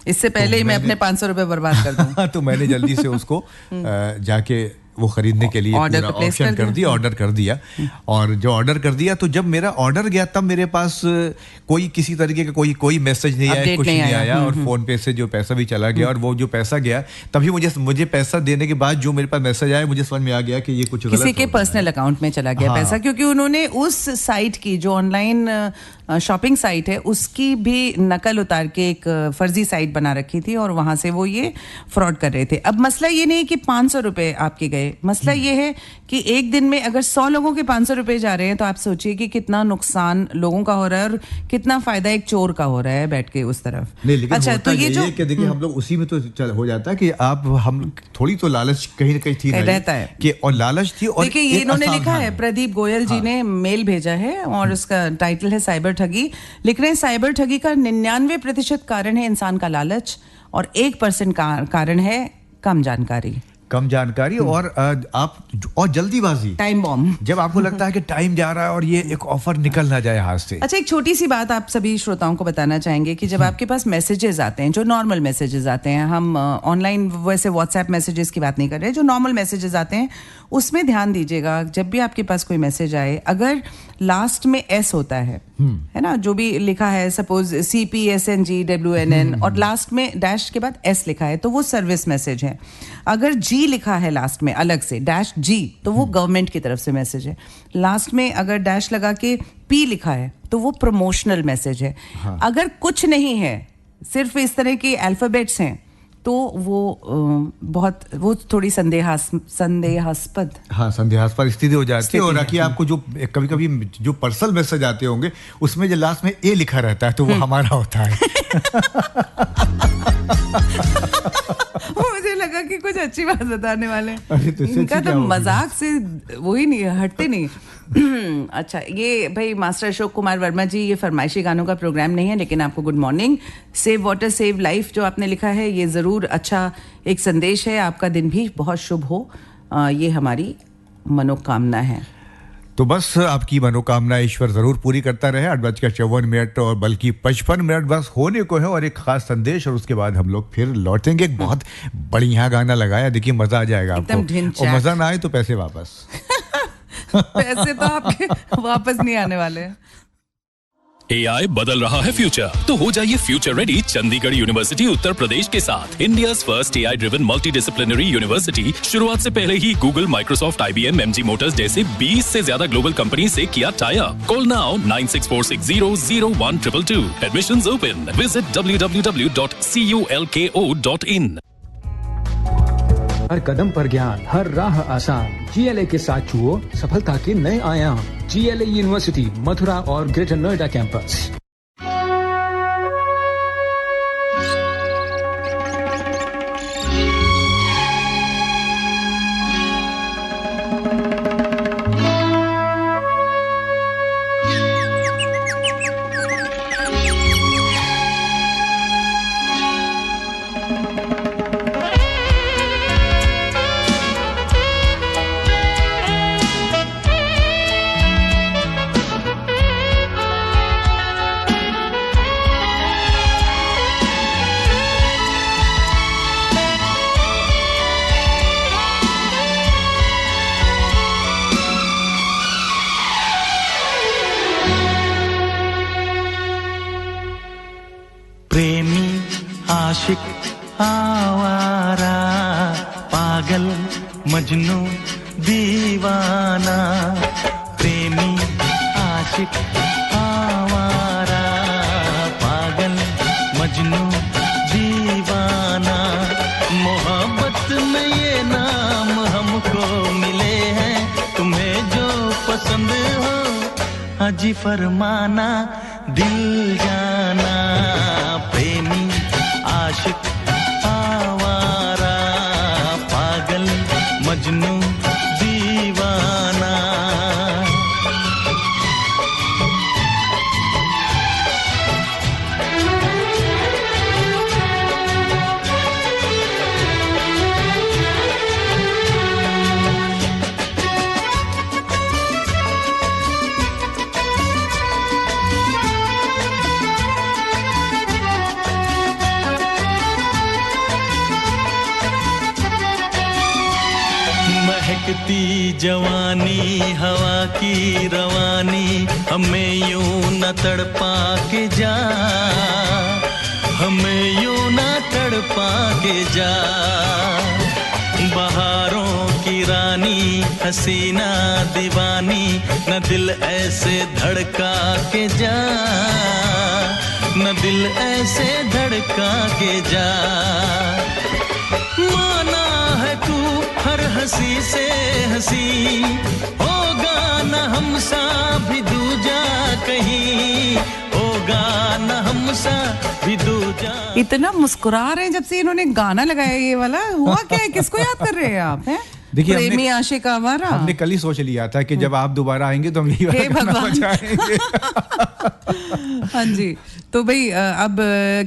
इससे पहले ही मैं अपने 500 रुपए बर्बाद कर दूं। तो मैंने जल्दी से उसको जाके वो खरीदने के लिए पूरा ऑप्शन कर दिया, ऑर्डर कर दिया। और जो ऑर्डर कर दिया, तो जब मेरा ऑर्डर गया तब मेरे पास कोई किसी तरीके का कोई मैसेज नहीं आया, कुछ नहीं आया, और फोन पे से जो पैसा भी चला गया। और वो जो पैसा गया, तभी मुझे पैसा देने के बाद जो मेरे पास मैसेज आया, मुझे समझ में आ गया कि ये कुछ किसी के पर्सनल अकाउंट में चला गया पैसा, क्योंकि उन्होंने उस साइट की जो ऑनलाइन शॉपिंग साइट है उसकी भी नकल उतार के एक फर्जी साइट बना रखी थी और वहाँ से वो ये फ्रॉड कर रहे थे। अब मसला ये नहीं कि 500 रुपये आपके गए, मसला ये है कि एक दिन में अगर 100 लोगों के 500 रुपये जा रहे हैं तो आप सोचिए कि कितना नुकसान लोगों का हो रहा है और कितना फ़ायदा एक चोर का हो रहा है बैठ के उस तरफ। नहीं, लेकिन अच्छा, तो ये जो देखिए हम लोग उसी में तो हो जाता है कि आप हम थोड़ी तो लालच कहीं ना कहीं थी रहता है कि और लालच थी। और देखिए ये इन्होंने लिखा है, प्रदीप गोयल जी ने मेल भेजा है और उसका टाइटल है साइबर ठगी। लिख रहे हैं साइबर ठगी का 99% कारण है इंसान का लालच और 1% कारण है कम जानकारी और आप और जल्दीबाजी, टाइम बॉम्ब। जब आपको लगता है कि टाइम जा रहा है और ये एक ऑफर निकल ना जाए हाथ से। अच्छा, एक छोटी सी बात आप सभी श्रोताओं को बताना चाहेंगे कि जब आपके पास मैसेजेस आते हैं, जो नॉर्मल मैसेजेस आते हैं, हम ऑनलाइन वैसे व्हाट्सएप मैसेजेस की बात नहीं कर रहे, जो नॉर्मल मैसेजेस आते हैं उसमें ध्यान दीजिएगा जब भी आपके पास कोई मैसेज आए, अगर लास्ट में एस होता है ना, जो भी लिखा है, सपोज CPSNGWNN और लास्ट में डैश के बाद एस लिखा है तो वो सर्विस मैसेज है। अगर जी लिखा है लास्ट में अलग से डैश जी तो वो गवर्नमेंट की तरफ से मैसेज है। लास्ट में अगर डैश लगा के पी लिखा है तो वो प्रमोशनल मैसेज है। अगर कुछ नहीं है, सिर्फ इस तरह के अल्फाबेट्स हैं तो वो थोड़ी संदेहास्पद स्थिति हो जाती है। और रखिए आपको जो कभी-कभी जो पर्सनल मैसेज आते होंगे उसमें जो लास्ट में ए लिखा रहता है तो वो हमारा होता है। मुझे लगा कि कुछ अच्छी बात बताने वाले, तो इनका तो मजाक से वो ही नहीं हटते नहीं। अच्छा, ये भाई मास्टर अशोक कुमार वर्मा जी, ये फरमाइशी गानों का प्रोग्राम नहीं है लेकिन आपको good morning. Save water save life जो आपने लिखा है ये ज़रूर अच्छा एक संदेश है। आपका दिन भी बहुत शुभ हो, ये हमारी मनोकामना है। तो बस आपकी मनोकामना ईश्वर जरूर पूरी करता रहे। 8:54 और बल्कि 55 बस होने को है और एक खास संदेश और उसके बाद हम लोग फिर लौटेंगे। एक बहुत बढ़िया गाना लगाया, देखिए मजा आ जाएगा आपको, और मजा ना आए तो पैसे वापस। पैसे तो आपके वापस नहीं आने वाले। AI बदल रहा है फ्यूचर, तो हो जाइए future ready Chandigarh university Uttar Pradesh के साथ। India's first AI driven multidisciplinary university शुरुआत से पहले ही Google, Microsoft, IBM, MG motors जैसे 20 से ज्यादा ग्लोबल कंपनी से किया tie up. Call now 9646001222। Admissions open. Visit www.culko.in। हर कदम पर ज्ञान, हर राह आसान। GLA के साथ छुओ सफलता के नए आयाम। GLA यूनिवर्सिटी मथुरा और ग्रेटर नोएडा कैंपस। आशिक आवारा पागल मजनू दीवाना, प्रेमी आशिक आवारा पागल मजनू दीवाना। मोहब्बत में ये नाम हमको मिले हैं, तुम्हें जो पसंद हो हाजी फरमाना, दिल जाना। प्रेमी आशिक आवारा पागल मजनू दीवाना। महकती जवानी हवा की रवानी, हमें यूं न तड़पा के जा, हमें यूं न तड़पा के जा। बहारों की रानी हसीना दीवानी न दिल ऐसे धड़का के जा न दिल ऐसे धड़का के जा माना है तू हर हंसी से हंसी होगा न हमसा भी दूजा कहीं होगा न हमसा भी दूजा। इतना मुस्कुरा रहे हैं जब से इन्होंने गाना लगाया ये वाला, हुआ क्या है, किसको याद कर रहे हैं आप? हैं देखिए प्रेमी आशिक आवारा, हमने कल ही सोच लिया था कि जब आप दोबारा आएंगे तो हम यही वाला गाना बजाएंगे। हाँ जी, तो भाई अब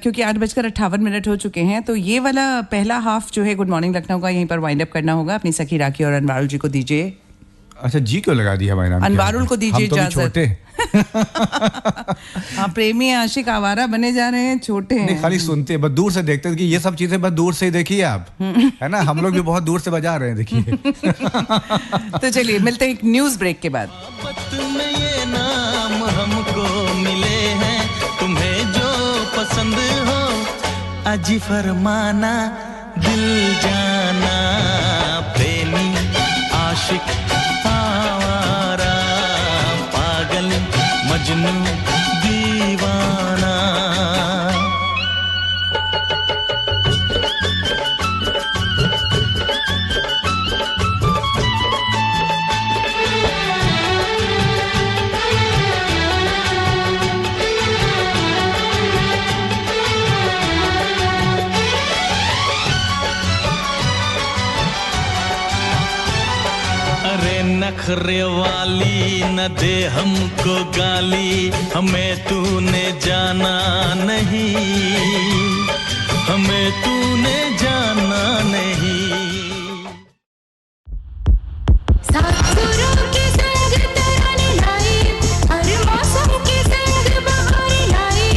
क्योंकि 8:58 हो चुके हैं तो ये वाला पहला हाफ जो है गुड मॉर्निंग लखनऊ का यहीं पर वाइंड अप करना होगा। अपनी सखी राखी और अनवारुल जी को दीजिए। अच्छा जी क्यों लगा दिया भाई नाम? अनवारुल को दीजिए इजाजत। हाँ, प्रेमी आशिक आवारा बने जा रहे हैं, छोटे हैं। नहीं, खाली सुनते हैं, बस दूर से देखते हैं कि ये सब चीजें बस दूर से ही देखिए आप, है ना? हम लोग भी बहुत दूर से बजा रहे हैं, देखिए। तो चलिए मिलते हैं एक न्यूज ब्रेक के बाद। ये नाम हमको मिले हैं, तुम्हें जो पसंद हो अजी फरमाना दिल जाना। प्रेमी आशिक आवारा पागल मजनू दीवाना। नखरे वाली न दे हमको गाली, हमें तूने जाना नहीं, हमें तूने जाना नहीं। सासुरों के संग तराने लाई, हर मौसम के संग बहार लाई।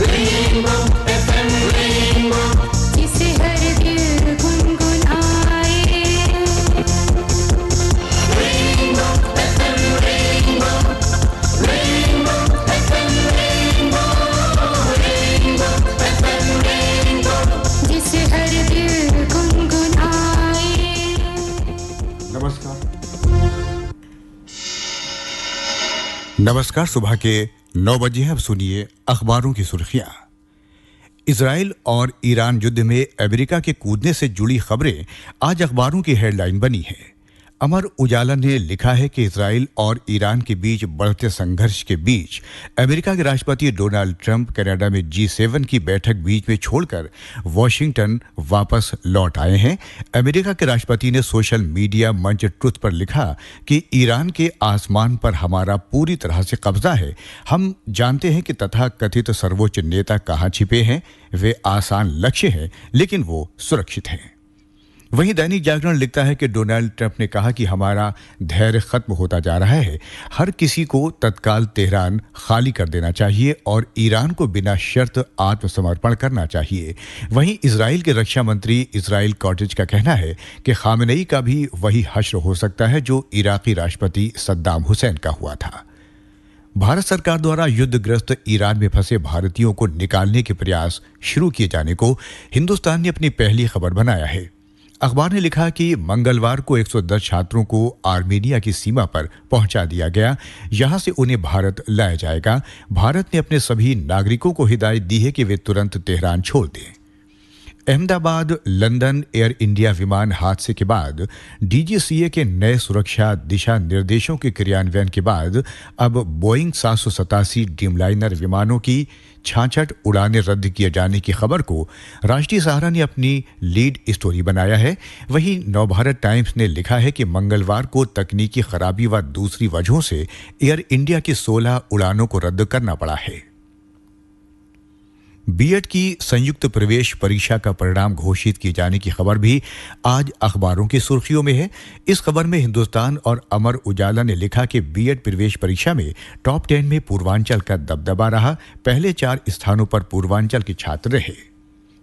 रेनबो एफएम रेनबो, जिसे हर दिल गुनगुनाए। नमस्कार, सुबह के 9 बजे हैं। अब सुनिए अखबारों की सुर्खियां। इजराइल और ईरान युद्ध में अमेरिका के कूदने से जुड़ी खबरें आज अखबारों की हेडलाइन बनी है। अमर उजाला ने लिखा है कि इजराइल और ईरान के बीच बढ़ते संघर्ष के बीच अमेरिका के राष्ट्रपति डोनाल्ड ट्रंप कनाडा में G7 की बैठक बीच में छोड़कर वॉशिंगटन वापस लौट आए हैं। अमेरिका के राष्ट्रपति ने सोशल मीडिया मंच ट्रुथ पर लिखा कि ईरान के आसमान पर हमारा पूरी तरह से कब्जा है। हम जानते हैं कि तथाकथित सर्वोच्च नेता कहाँ छिपे हैं। वे आसान लक्ष्य हैं, लेकिन वो सुरक्षित हैं। वहीं दैनिक जागरण लिखता है कि डोनाल्ड ट्रंप ने कहा कि हमारा धैर्य खत्म होता जा रहा है। हर किसी को तत्काल तेहरान खाली कर देना चाहिए और ईरान को बिना शर्त आत्मसमर्पण करना चाहिए। वहीं इजराइल के रक्षा मंत्री इजराइल कॉटेज का कहना है कि खामेनेई का भी वही हश्र हो सकता है जो इराकी राष्ट्रपति सद्दाम हुसैन का हुआ था। भारत सरकार द्वारा युद्धग्रस्त ईरान में फंसे भारतीयों को निकालने के प्रयास शुरू किए जाने को हिंदुस्तान ने अपनी पहली खबर बनाया है। अखबार ने लिखा कि मंगलवार को 110 छात्रों को आर्मेनिया की सीमा पर पहुंचा दिया गया। यहां से उन्हें भारत लाया जाएगा। भारत ने अपने सभी नागरिकों को हिदायत दी है कि वे तुरंत तेहरान छोड़ दें। अहमदाबाद लंदन एयर इंडिया विमान हादसे के बाद DGCA के नए सुरक्षा दिशा निर्देशों के क्रियान्वयन के बाद अब बोइंग 787 ड्रीमलाइनर विमानों की 66 उड़ानें रद्द किए जाने की खबर को राष्ट्रीय सहारा ने अपनी लीड स्टोरी बनाया है। वहीं नवभारत टाइम्स ने लिखा है कि मंगलवार को तकनीकी खराबी व दूसरी वजहों से एयर इंडिया की 16 उड़ानों को रद्द करना पड़ा है। बीएड की संयुक्त प्रवेश परीक्षा का परिणाम घोषित किए जाने की खबर भी आज अखबारों की सुर्खियों में है। इस खबर में हिंदुस्तान और अमर उजाला ने लिखा कि बीएड प्रवेश परीक्षा में टॉप 10 में पूर्वांचल का दबदबा रहा। पहले 4 स्थानों पर पूर्वांचल के छात्र रहे।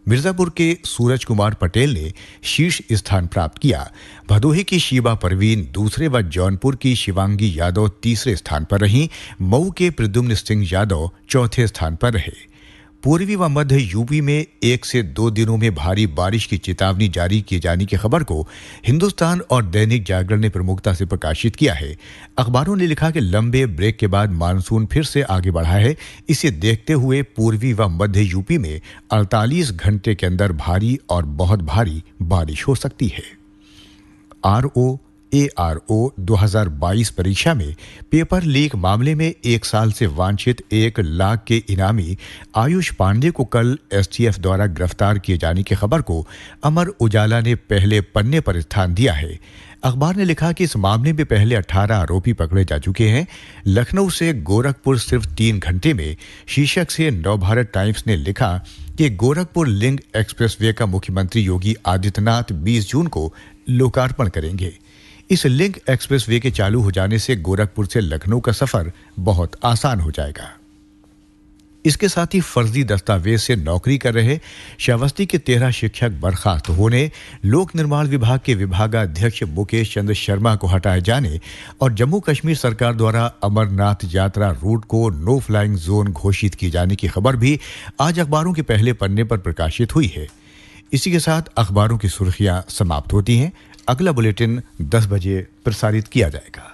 मिर्जापुर के सूरज कुमार पटेल ने शीर्ष स्थान प्राप्त किया। भदोही की शीबा परवीन दूसरे व जौनपुर की शिवांगी यादव तीसरे स्थान पर रहीं। मऊ के प्रद्युम्न सिंह यादव चौथे स्थान पर रहे। पूर्वी व मध्य यूपी में 1 से 2 दिनों में भारी बारिश की चेतावनी जारी किए जाने की खबर को हिंदुस्तान और दैनिक जागरण ने प्रमुखता से प्रकाशित किया है। अखबारों ने लिखा कि लंबे ब्रेक के बाद मानसून फिर से आगे बढ़ा है। इसे देखते हुए पूर्वी व मध्य यूपी में 48 घंटे के अंदर भारी और बहुत भारी बारिश हो सकती है। ARO 2022 परीक्षा में पेपर लीक मामले में 1 साल से वांछित 1 लाख के इनामी आयुष पांडे को कल STF द्वारा गिरफ्तार किए जाने की खबर को अमर उजाला ने पहले पन्ने पर स्थान दिया है। अखबार ने लिखा कि इस मामले में पहले 18 आरोपी पकड़े जा चुके हैं। लखनऊ से गोरखपुर सिर्फ 3 घंटे में, शीर्षक से नवभारत टाइम्स ने लिखा कि गोरखपुर लिंक एक्सप्रेसवे का मुख्यमंत्री योगी आदित्यनाथ 20 जून को लोकार्पण करेंगे। इस लिंक एक्सप्रेसवे के चालू हो जाने से गोरखपुर से लखनऊ का सफर बहुत आसान हो जाएगा। इसके साथ ही फर्जी दस्तावेज से नौकरी कर रहे श्रावस्ती के 13 शिक्षक बर्खास्त होने, लोक निर्माण विभाग के विभागाध्यक्ष मुकेश चंद्र शर्मा को हटाए जाने और जम्मू कश्मीर सरकार द्वारा अमरनाथ यात्रा रूट को नो फ्लाइंग जोन घोषित किए जाने की खबर भी आज अखबारों के पहले पन्ने पर प्रकाशित हुई है। इसी के साथ अखबारों की सुर्खियां समाप्त होती हैं। अगला बुलेटिन 10 बजे प्रसारित किया जाएगा।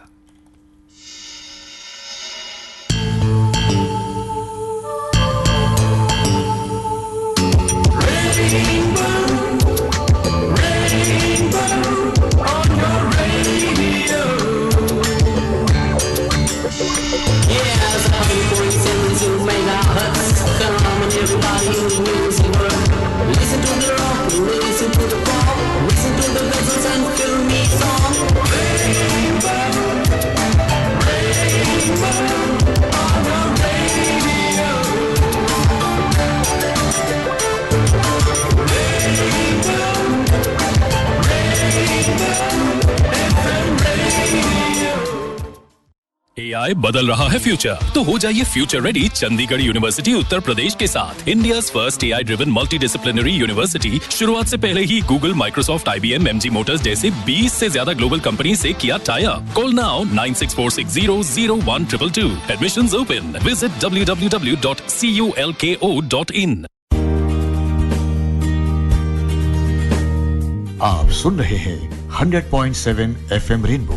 AI बदल रहा है फ्यूचर, तो हो जाइए future ready Chandigarh university Uttar Pradesh के साथ। India's first AI driven multidisciplinary university शुरुआत से पहले ही Google, Microsoft, IBM, MG motors जैसे 20 से ज्यादा ग्लोबल कंपनी से किया tie up. Call now 9646001222। Admissions open. Visit www.culko.in। आप सुन रहे हैं 100.7 FM रेनबो,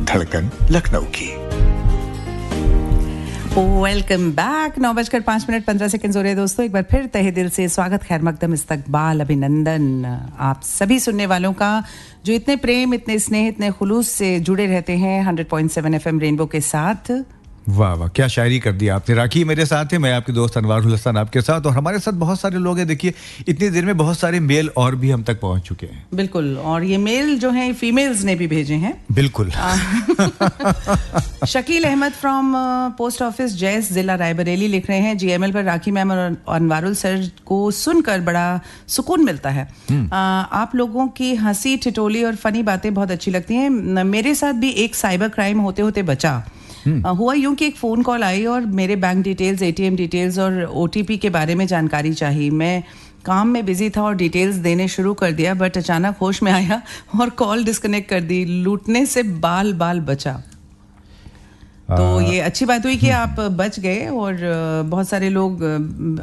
धड़कन लखनऊ की। Welcome back. 9:05 हो रहे दोस्तों, एक बार फिर तहे दिल से स्वागत, खैर मकदम, इस्तकबाल, अभिनंदन आप सभी सुनने वालों का जो इतने प्रेम, इतने स्नेह, इतने खुलूस से जुड़े रहते हैं 100.7 FM रेनबो के साथ। वाह वाह, क्या शायरी कर दी आपने। राखी मेरे साथ है, मैं आपके दोस्त अनवारुल हसन आपके साथ, और हमारे साथ बहुत सारे लोग हैं। देखिए इतनी देर में बहुत सारे मेल और भी हम तक पहुंच चुके हैं। बिल्कुल, और ये मेल जो हैं फीमेल्स ने भी भेजे हैं। बिल्कुल। Shakeel Ahmed from post office Jais, जिला रायबरेली, लिख रहे हैं GML पर राखी मैम और अनवारुल सर को सुनकर बड़ा सुकून मिलता है। आप लोगों की हंसी, ठिठोली और फनी बातें बहुत अच्छी लगती हैं। मेरे साथ भी एक साइबर क्राइम होते होते बचा। हुआ यूं कि एक फ़ोन कॉल आई और मेरे बैंक डिटेल्स, ATM डिटेल्स और OTP के बारे में जानकारी चाहिए। मैं काम में बिजी था और डिटेल्स देने शुरू कर दिया, बट अचानक होश में आया और कॉल डिस्कनेक्ट कर दी। लूटने से बाल बाल बचा। तो ये अच्छी बात हुई कि आप बच गए। और बहुत सारे लोग,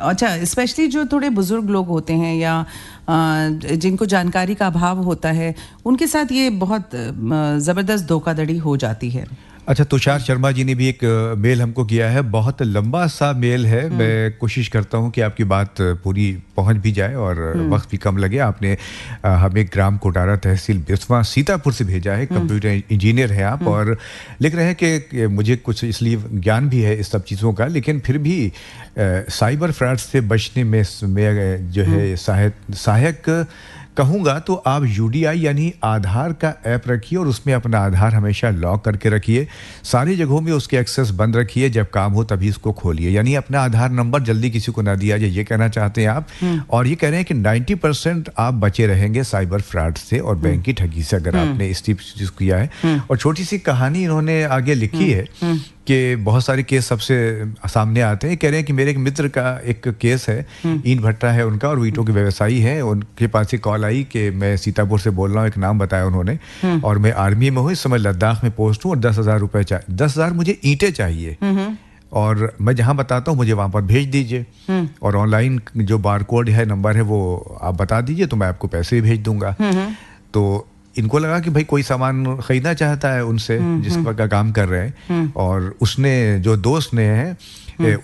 अच्छा स्पेशली जो थोड़े बुजुर्ग लोग होते हैं या जिनको जानकारी का अभाव होता है, उनके साथ ये बहुत ज़बरदस्त धोखाधड़ी हो जाती है। अच्छा, तुषार शर्मा जी ने भी एक मेल हमको किया है, बहुत लंबा सा मेल है। मैं कोशिश करता हूं कि आपकी बात पूरी पहुंच भी जाए और वक्त भी कम लगे। आपने हमें ग्राम कोटारा, तहसील बिस्वा, सीतापुर से भेजा है। कंप्यूटर इंजीनियर हैं आप, और लिख रहे हैं कि मुझे कुछ इसलिए ज्ञान भी है इस सब चीज़ों का, लेकिन फिर भी साइबर फ्रॉड से बचने में जो है सहायक कहूँगा तो आप UDI यानी आधार का ऐप रखिए और उसमें अपना आधार हमेशा लॉक करके रखिए। सारी जगहों में उसके एक्सेस बंद रखिए, जब काम हो तभी इसको खोलिए। यानी अपना आधार नंबर जल्दी किसी को ना दिया जाए, ये कहना चाहते हैं आप। और ये कह रहे हैं कि 90% आप बचे रहेंगे साइबर फ्रॉड से और बैंक की ठगी से, अगर आपने इस चीज किया है। और छोटी सी कहानी इन्होंने आगे लिखी है कि बहुत सारे केस सबसे सामने आते हैं। कह रहे हैं कि मेरे एक मित्र का एक केस है, ईंट भट्टा है उनका और ईंटों के व्यवसायी है। उनके पास एक कॉल आई कि मैं सीतापुर से बोल रहा हूँ, एक नाम बताया उन्होंने, और मैं आर्मी में हूँ, इस समय लद्दाख में पोस्ट हूँ और 10,000 रुपए 10,000 मुझे ईंटें चाहिए। और मैं जहाँ बताता हूँ मुझे वहाँ पर भेज दीजिए, और ऑनलाइन जो बार कोड है, नंबर है, वो आप बता दीजिए तो मैं आपको पैसे भी भेज दूंगा। तो इनको लगा कि भाई कोई सामान खरीदना चाहता है उनसे जिस पर का काम कर रहे हैं, और उसने जो दोस्त ने है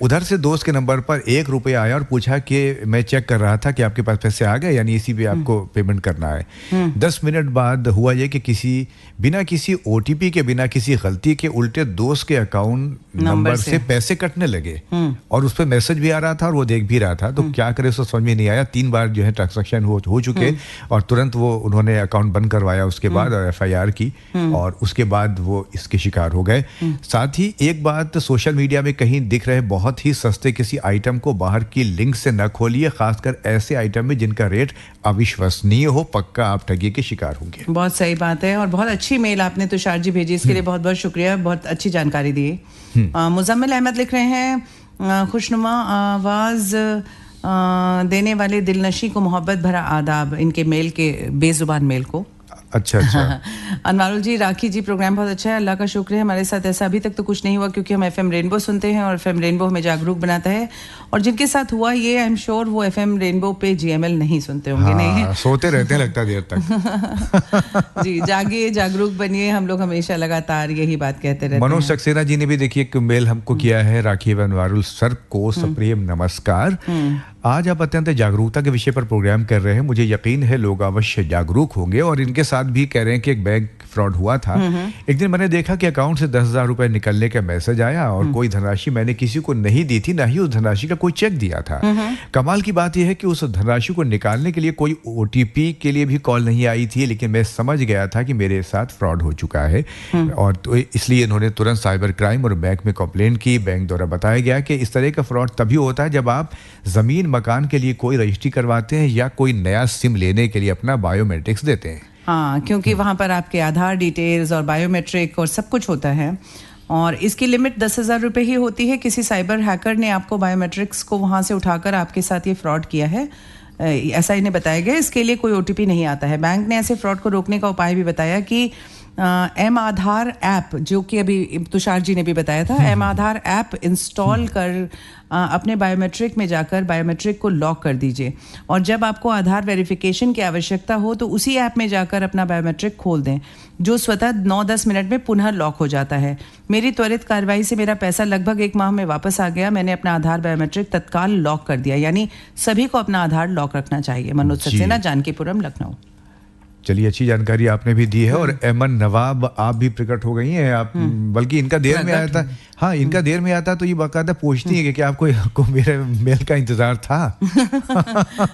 उधर से दोस्त के नंबर पर 1 रुपया आया और पूछा कि मैं चेक कर रहा था कि आपके पास पैसे आ गए, यानी इसी पे आपको पेमेंट करना है। 10 मिनट बाद हुआ ये कि बिना किसी OTP के, बिना किसी गलती के, उल्टे दोस्त के अकाउंट नंबर से पैसे कटने लगे, और उस पर मैसेज भी आ रहा था और वो देख भी रहा था। तो क्या करे उसको समझ में नहीं आया। 3 बार जो है ट्रांजैक्शन हो चुके, और तुरंत वो उन्होंने अकाउंट बंद करवाया उसके बाद, और FIR की, और उसके बाद वो इसके शिकार हो गए। साथ ही एक बात, सोशल मीडिया में कहीं दिख रहे बहुत ही सस्ते किसी आइटम को बाहर की लिंक से न खोलिए, खासकर ऐसे आइटम में जिनका रेट अविश्वसनीय हो, पक्का आप ठगी के शिकार होंगे। बहुत सही बात है, और बहुत अच्छी मेल आपने तुषार जी भेजी, इसके लिए बहुत बहुत शुक्रिया, बहुत अच्छी जानकारी दी। मुजम्मिल अहमद लिख रहे हैं, खुशनुमा आवाज देने वाले दिलनशी को मोहब्बत भरा आदाब, इनके मेल के बेजुबान मेल को। अच्छा। अनवारुल जी, राखी जी, प्रोग्राम बहुत अच्छा है, अल्लाह का शुक्र है। हमारे साथ ऐसा अभी तक तो कुछ नहीं हुआ, क्योंकि हम FM रेनबो सुनते हैं और FM रेनबो हमें जागरूक बनाता है। और जिनके साथ हुआ ये, आई एम श्योर वो FM रेनबो पे GML नहीं सुनते होंगे। नहीं, सोते रहते हैं लगता देर तक। जी, जागिए, जागरूक बनिए, हम लोग हमेशा लगातार यही बात कहते रहते हैं। मनोज सक्सेना जी ने भी देखिए एक मेल हमको किया है, राखी अनवारुल सर को सप्रेम नमस्कार। आज आप अत्यंत जागरूकता के विषय पर प्रोग्राम कर रहे हैं, मुझे यकीन है लोग अवश्य जागरूक होंगे, और इनके साथ भी कह रहे हैं कि एक बैंक फ्रॉड हुआ था। एक दिन मैंने देखा कि अकाउंट से 10,000 रुपए निकलने का मैसेज आया, और कोई धनराशि मैंने किसी को नहीं दी थी, ना ही उस धनराशि का कोई चेक दिया था। कमाल की बात यह है कि उस धनराशि को निकालने के लिए कोई OTP के लिए भी कॉल नहीं आई थी, लेकिन मैं समझ गया था कि मेरे साथ फ्रॉड हो चुका है, और तो इसलिए इन्होंने तुरंत साइबर क्राइम और बैंक में कंप्लेंट की। बैंक द्वारा बताया गया कि इस तरह का फ्रॉड तभी होता है जब आप जमीन मकान के लिए कोई रजिस्ट्री करवाते हैं या कोई नया सिम लेने के लिए अपना बायोमेट्रिक्स देते हैं। हाँ, क्योंकि वहाँ पर आपके आधार डिटेल्स और बायोमेट्रिक और सब कुछ होता है, और इसकी लिमिट 10,000 रुपये ही होती है। किसी साइबर हैकर ने आपको बायोमेट्रिक्स को वहाँ से उठाकर आपके साथ ये फ्रॉड किया है, ऐसा इन्हें बताया गया। इसके लिए कोई OTP नहीं आता है। बैंक ने ऐसे फ्रॉड को रोकने का उपाय भी बताया कि M आधार ऐप, जो कि अभी तुषार जी ने भी बताया था, M आधार ऐप इंस्टॉल कर अपने बायोमेट्रिक में जाकर बायोमेट्रिक को लॉक कर दीजिए, और जब आपको आधार वेरिफिकेशन की आवश्यकता हो तो उसी ऐप में जाकर अपना बायोमेट्रिक खोल दें, जो स्वतः 9-10 मिनट में पुनः लॉक हो जाता है। मेरी त्वरित कार्रवाई से मेरा पैसा लगभग 1 माह में वापस आ गया। मैंने अपना आधार बायोमेट्रिक तत्काल लॉक कर दिया। यानी सभी को अपना आधार लॉक रखना चाहिए। मनोज सक्सेना, जानकीपुरम, लखनऊ। चलिए, अच्छी जानकारी आपने भी दी है। और एमन नवाब, आप भी प्रकट हो गई हैं। आप बल्कि इनका देर में आया था। हाँ, इनका देर में आता तो ये बाकायदा पूछती है कि आपको मेरे मेल का इंतजार था।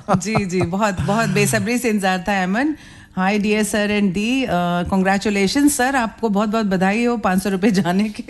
जी, बहुत बहुत बेसब्री से इंतजार था एमन। हाय डियर सर एंड डी, कॉन्ग्रेचुलेशन सर, आपको बहुत बहुत बधाई हो 500 रुपये जाने के।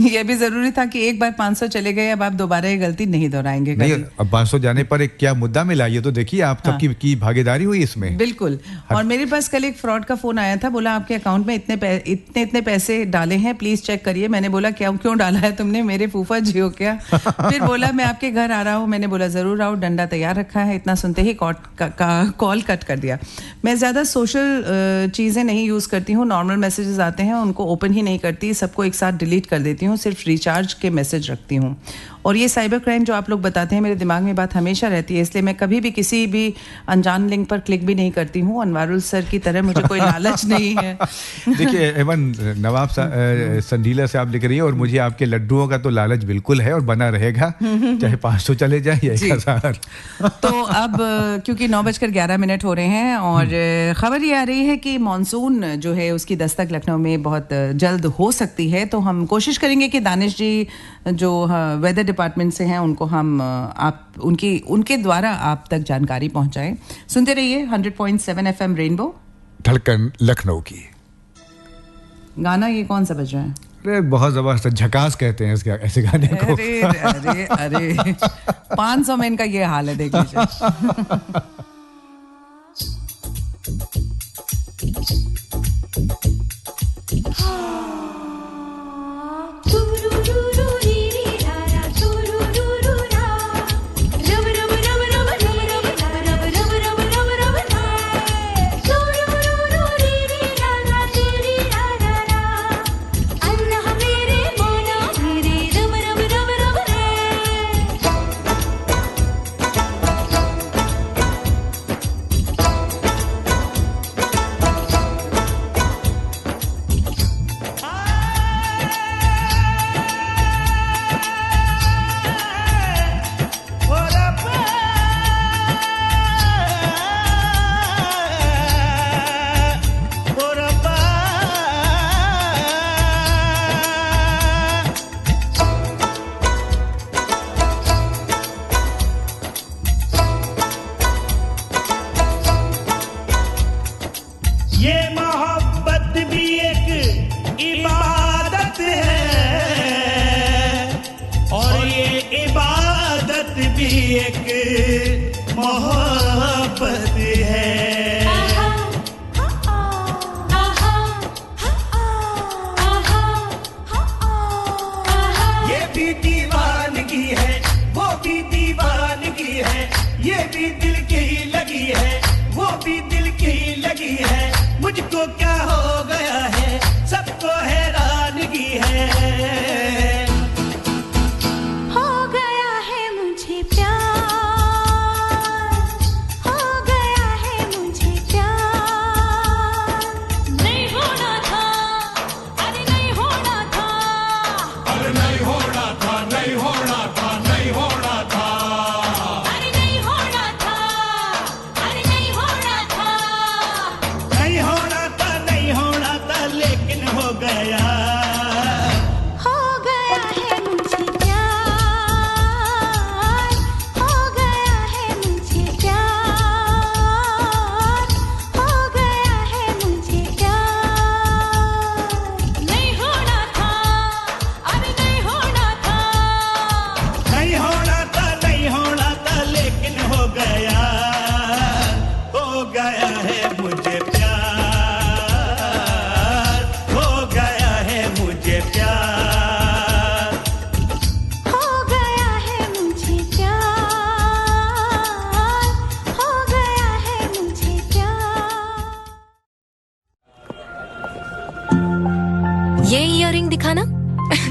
ये भी जरूरी था कि एक बार 500 चले गए, अब आप दोबारा ये गलती नहीं दोहराएंगे। नहीं, अब 500 जाने पर एक क्या मुद्दा मिला, ये तो देखिए आप सबकी की भागीदारी हुई इसमें। बिल्कुल। और मेरे पास कल एक फ्रॉड का फोन आया था, बोला आपके अकाउंट में इतने पैसे डाले हैं, प्लीज चेक करिए। मैंने बोला क्यों डाला है तुमने, मेरे फूफा जी हो क्या? फिर बोला मैं आपके घर आ रहा हूँ। मैंने बोला जरूर आओ, डंडा तैयार रखा है। इतना सुनते ही कॉल कट कर दिया। मैं ज्यादा सोशल चीज़ें नहीं यूज़ करती हूँ। नॉर्मल मैसेजेस आते हैं उनको ओपन ही नहीं करती, सबको एक साथ डिलीट कर देती हूँ, सिर्फ रिचार्ज के मैसेज रखती हूँ। और ये साइबर क्राइम जो आप लोग बताते हैं, मेरे दिमाग में बात हमेशा रहती है, इसलिए मैं कभी भी किसी भी अनजान लिंक पर क्लिक भी नहीं करती हूँ। अनवारुल सर की तरह मुझे कोई लालच नहीं है। देखिए एमन नवाब संडीला से आप लिख रही है, और मुझे आपके लड्डुओं का तो लालच बिल्कुल है और बना रहेगा, चाहे 500 चले जाए या 1000। तो अब क्योंकि 9:11 हो रहे हैं और खबर ये आ रही है कि मानसून जो है उसकी दस्तक लखनऊ में बहुत जल्द हो सकती है, तो हम कोशिश करेंगे कि दानिश जी जो वेदर डिपार्टमेंट से हैं उनको हम उनके द्वारा आप तक जानकारी पहुंचाएं। सुनते रहिए 100.7 FM रेनबो, धड़कन लखनऊ की। गाना ये कौन सा बज रहा है? अरे बहुत जबरदस्त, झकास कहते हैं इसके ऐसे गाने को। अरे 500 में इनका ये हाल है, देख लीजिए। अल्लाह मेरे मौला मेरे रब रब रब रब भी एक मोहब्बत है। ये भी दीवानगी है, वो भी दीवानगी है, ये भी दिल की ही लगी है, वो भी दिल की ही लगी है। मुझको क्या हो गया है, सबको हैरानगी है। हो गया है मुझे प्यार, हो गया है मुझे प्यार। नहीं होना था, अरे नहीं होना था, अरे नहीं होना था, नहीं होना था, नहीं होना था, अरे नहीं होना था, अरे नहीं होना था। नहीं होना था, नहीं होना था, लेकिन हो गया। हो गया है मुझे प्यार, हो गया है मुझे प्यार, हो गया है मुझे प्यार। नहीं होना था, अरे नहीं होना था, नहीं होना था, नहीं होना था, लेकिन हो गया। हो गया है मुझे प्यार, हो गया है मुझे प्यार। हो गया है मुझे प्यार, हो गया है मुझे प्यार। ये इयररिंग दिखाना।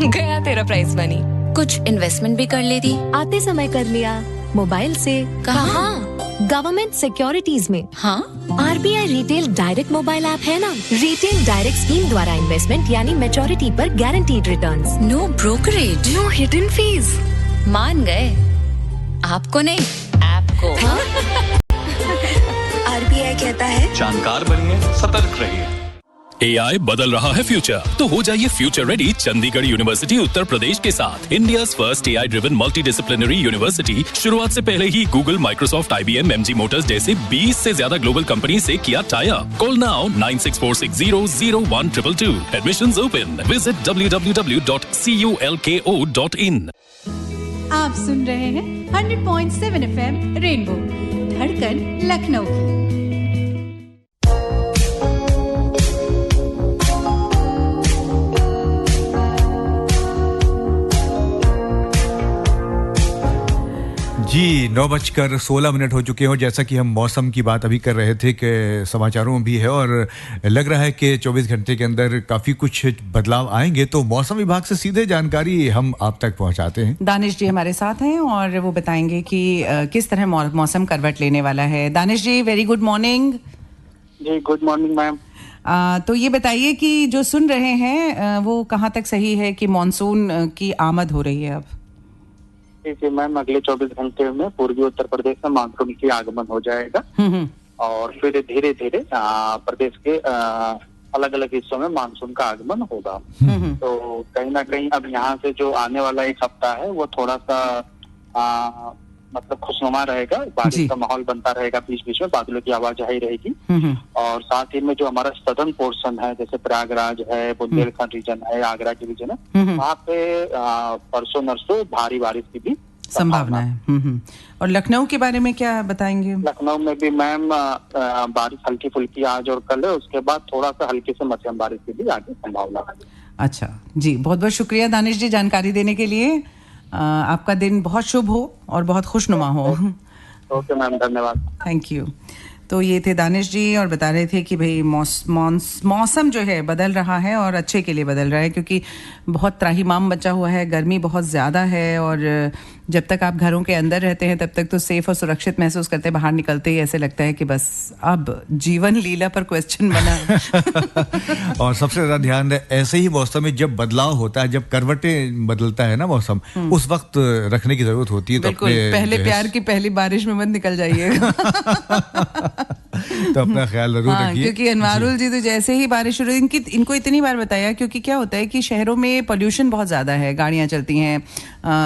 गया तेरा प्राइस मनी। कुछ इन्वेस्टमेंट भी कर लेती। आते समय कर लिया मोबाइल से। कहाँ? गवर्नमेंट सिक्योरिटीज में। हाँ? RBI retail direct mobile app है ना, रिटेल डायरेक्ट स्कीम द्वारा इन्वेस्टमेंट यानी मैच्योरिटी पर guaranteed returns. No brokerage, no hidden fees. मान गए। आपको नहीं, ऐप को। RBI कहता है जानकार बनिए, सतर्क रहिए। AI बदल रहा है फ्यूचर, तो हो जाइए future ready Chandigarh university Uttar Pradesh के साथ। India's first AI driven multidisciplinary university शुरुआत से पहले ही Google, Microsoft, IBM, MG motors जैसे 20 से ज्यादा ग्लोबल कंपनी से किया tie up. Call now 9646001222। Admissions open. Visit www.culko.in। आप सुन रहे हैं 100.7 FM रेनबो, धड़कन लखनऊ की। जी 9:16 हो चुके हैं। जैसा कि हम मौसम की बात अभी कर रहे थे कि समाचारों में भी है और लग रहा है कि 24 घंटे के अंदर काफ़ी कुछ बदलाव आएंगे, तो मौसम विभाग से सीधे जानकारी हम आप तक पहुंचाते हैं। दानिश जी हमारे साथ हैं और वो बताएंगे कि किस तरह मौसम करवट लेने वाला है। दानिश जी, वेरी गुड मॉर्निंग। जी गुड मॉर्निंग मैम। तो ये बताइए कि जो सुन रहे हैं वो कहाँ तक सही है कि मानसून की आमद हो रही है अब? जी मैम, अगले 24 घंटे में पूर्वी उत्तर प्रदेश में मानसून की आगमन हो जाएगा और फिर धीरे धीरे प्रदेश के अलग अलग हिस्सों में मानसून का आगमन होगा। तो कहीं ना कहीं अब यहाँ से जो आने वाला एक हफ्ता है वो थोड़ा सा मतलब खुशनुमा रहेगा। बारिश का माहौल बनता रहेगा, बीच बीच में बादलों की आवाज आई रहेगी और साथ ही में जो हमारा सदर्न पोर्शन है जैसे प्रयागराज है, बुंदेलखंड रीजन है, आगरा की रीजन है, वहाँ पे परसों नरसों भारी बारिश की भी संभावना है। और लखनऊ के बारे में क्या बताएंगे? लखनऊ में भी मैम बारिश हल्की फुल्की आज और कल है, उसके बाद थोड़ा सा हल्की से मध्यम बारिश की भी आगे संभावना है। अच्छा जी, बहुत बहुत शुक्रिया दानिश जी जानकारी देने के लिए। आपका दिन बहुत शुभ हो और बहुत खुशनुमा हो। ओके मैम, धन्यवाद। Thank you. तो ये थे दानिश जी और बता रहे थे कि भाई मौसम जो है बदल रहा है और अच्छे के लिए बदल रहा है, क्योंकि बहुत त्राहिमाम बचा हुआ है, गर्मी बहुत ज़्यादा है और जब तक आप घरों के अंदर रहते हैं तब तक तो सेफ और सुरक्षित महसूस करते हैं, बाहर निकलते ही ऐसे लगता है कि बस अब जीवन लीला पर क्वेश्चन बना। और सबसे ज़्यादा ध्यान ऐसे ही मौसम में जब बदलाव होता है, जब करवटें बदलता है ना मौसम, उस वक्त रखने की जरूरत होती है। तो बिल्कुल, पहले प्यार की पहली बारिश में मत निकल जाइएगा। तो अपना ख्याल जरूर रखिए। क्योंकि अनवारुल जी तो जैसे ही बारिश शुरू, इनको इतनी बार बताया, क्योंकि क्या होता है कि शहरों में पोल्यूशन बहुत ज़्यादा है, गाड़ियाँ चलती हैं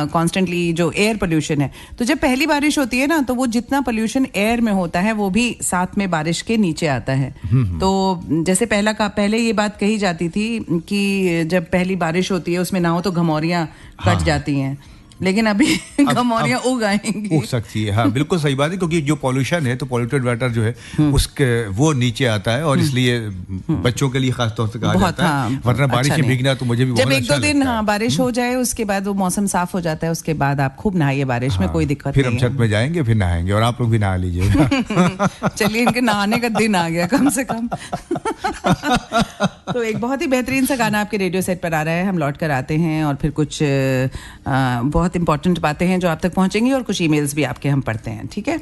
कॉन्स्टेंटली, जो एयर पोल्यूशन है, तो जब पहली बारिश होती है ना तो वो जितना पोल्यूशन एयर में होता है वो भी साथ में बारिश के नीचे आता है। तो जैसे पहले ये बात कही जाती थी कि जब पहली बारिश होती है उसमें ना हो तो घमौरियाँ कट जाती हैं, लेकिन अभी गमौरियां उग आएंगी, उग सकती है। हाँ बिल्कुल सही बात है, क्योंकि जो पॉल्यूशन है तो पॉल्यूटेड वाटर जो है उसके वो नीचे आता है, और इसलिए बच्चों के लिए खास तौर से कहा जाता है, वरना बारिश में भीगना तो मुझे भी बहुत जब अच्छा 1-2 दिन बारिश हो जाए उसके बाद वो मौसम साफ हो जाता है, उसके बाद आप खूब नहाइए बारिश में, कोई दिक्कत फिर नहीं हम छत में जाएंगे, फिर नहाएंगे, और आप लोग भी नहा लीजिएगा। चलिए इनके नहाने का दिन आ गया कम से कम। तो एक बहुत ही बेहतरीन सा गाना आपके रेडियो सेट पर आ रहा है, हम लौट कर आते हैं और फिर कुछ बहुत इंपॉर्टेंट बातें हैं जो आप तक पहुंचेंगी, और कुछ ईमेल्स भी आपके हम पढ़ते हैं, ठीक है?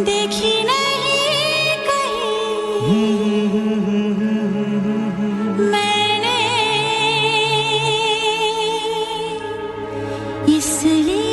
देखी नहीं कहीं मैंने इसलिए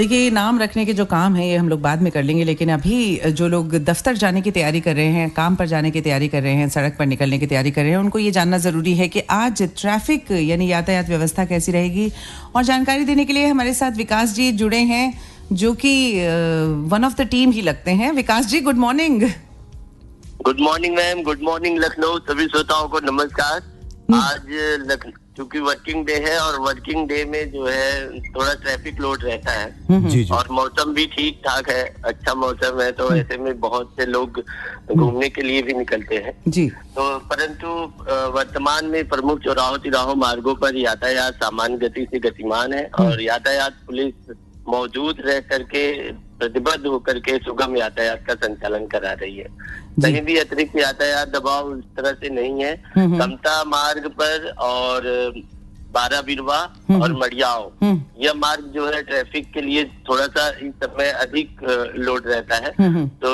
देखिए नाम रखने के जो काम है ये हम लोग बाद में कर लेंगे, लेकिन अभी जो लोग दफ्तर जाने की तैयारी कर रहे हैं, काम पर जाने की तैयारी कर रहे हैं, सड़क पर निकलने की तैयारी कर रहे हैं, उनको ये जानना ज़रूरी है कि आज ट्रैफिक यानी यातायात व्यवस्था कैसी रहेगी। और जानकारी देने के लिए हमारे साथ विकास जी जुड़े हैं जो कि वन ऑफ द टीम ही लगते हैं। Vikas ji good morning. Good morning ma'am, good morning Lucknow, सभी श्रोताओं को नमस्कार। आज क्योंकि वर्किंग डे है और वर्किंग डे में जो है थोड़ा ट्रैफिक लोड रहता है जी जी। और मौसम भी ठीक ठाक है, अच्छा मौसम है, तो ऐसे में बहुत से लोग घूमने के लिए भी निकलते हैं जी। तो परंतु वर्तमान में प्रमुख चौराहों तिराहों मार्गों पर यातायात सामान्य गति से गतिमान है और यातायात पुलिस मौजूद रह करके प्रतिबद्ध होकर के सुगम यातायात का संचालन करा रही है। कहीं भी अतिरिक्त यातायात दबाव उस तरह से नहीं है। समता मार्ग पर और 12 बिरवा और मड़ियाओ यह मार्ग जो है ट्रैफिक के लिए थोड़ा सा इस समय अधिक लोड रहता है, तो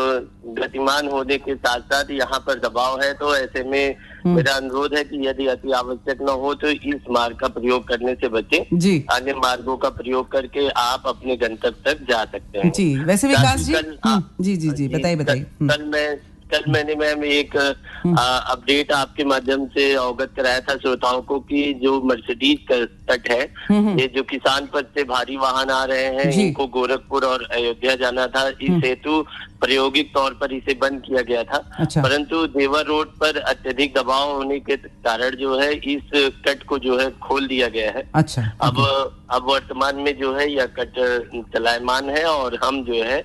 गतिमान होने के साथ साथ यहाँ पर दबाव है, तो ऐसे में मेरा अनुरोध है कि यदि अति आवश्यक न हो तो इस मार्ग का प्रयोग करने से बचें। जी। अन्य मार्गों का प्रयोग करके आप अपने गंतव्य तक जा सकते हैं। जी। वैसे विकास जी जी जी जी बताइए। कल मैंने मैम एक अपडेट आपके माध्यम से अवगत कराया था श्रोताओं को कि जो मर्सिडीज तट है, ये जो किसान पथ से भारी वाहन आ रहे हैं, इनको गोरखपुर और अयोध्या जाना था, इस हेतु प्रायोगिक तौर पर इसे बंद किया गया था। अच्छा। परंतु देवर रोड पर अत्यधिक दबाव होने के कारण जो है इस कट को जो है खोल दिया गया है। अच्छा। अब वर्तमान में जो है यह कट चलायमान है और हम जो है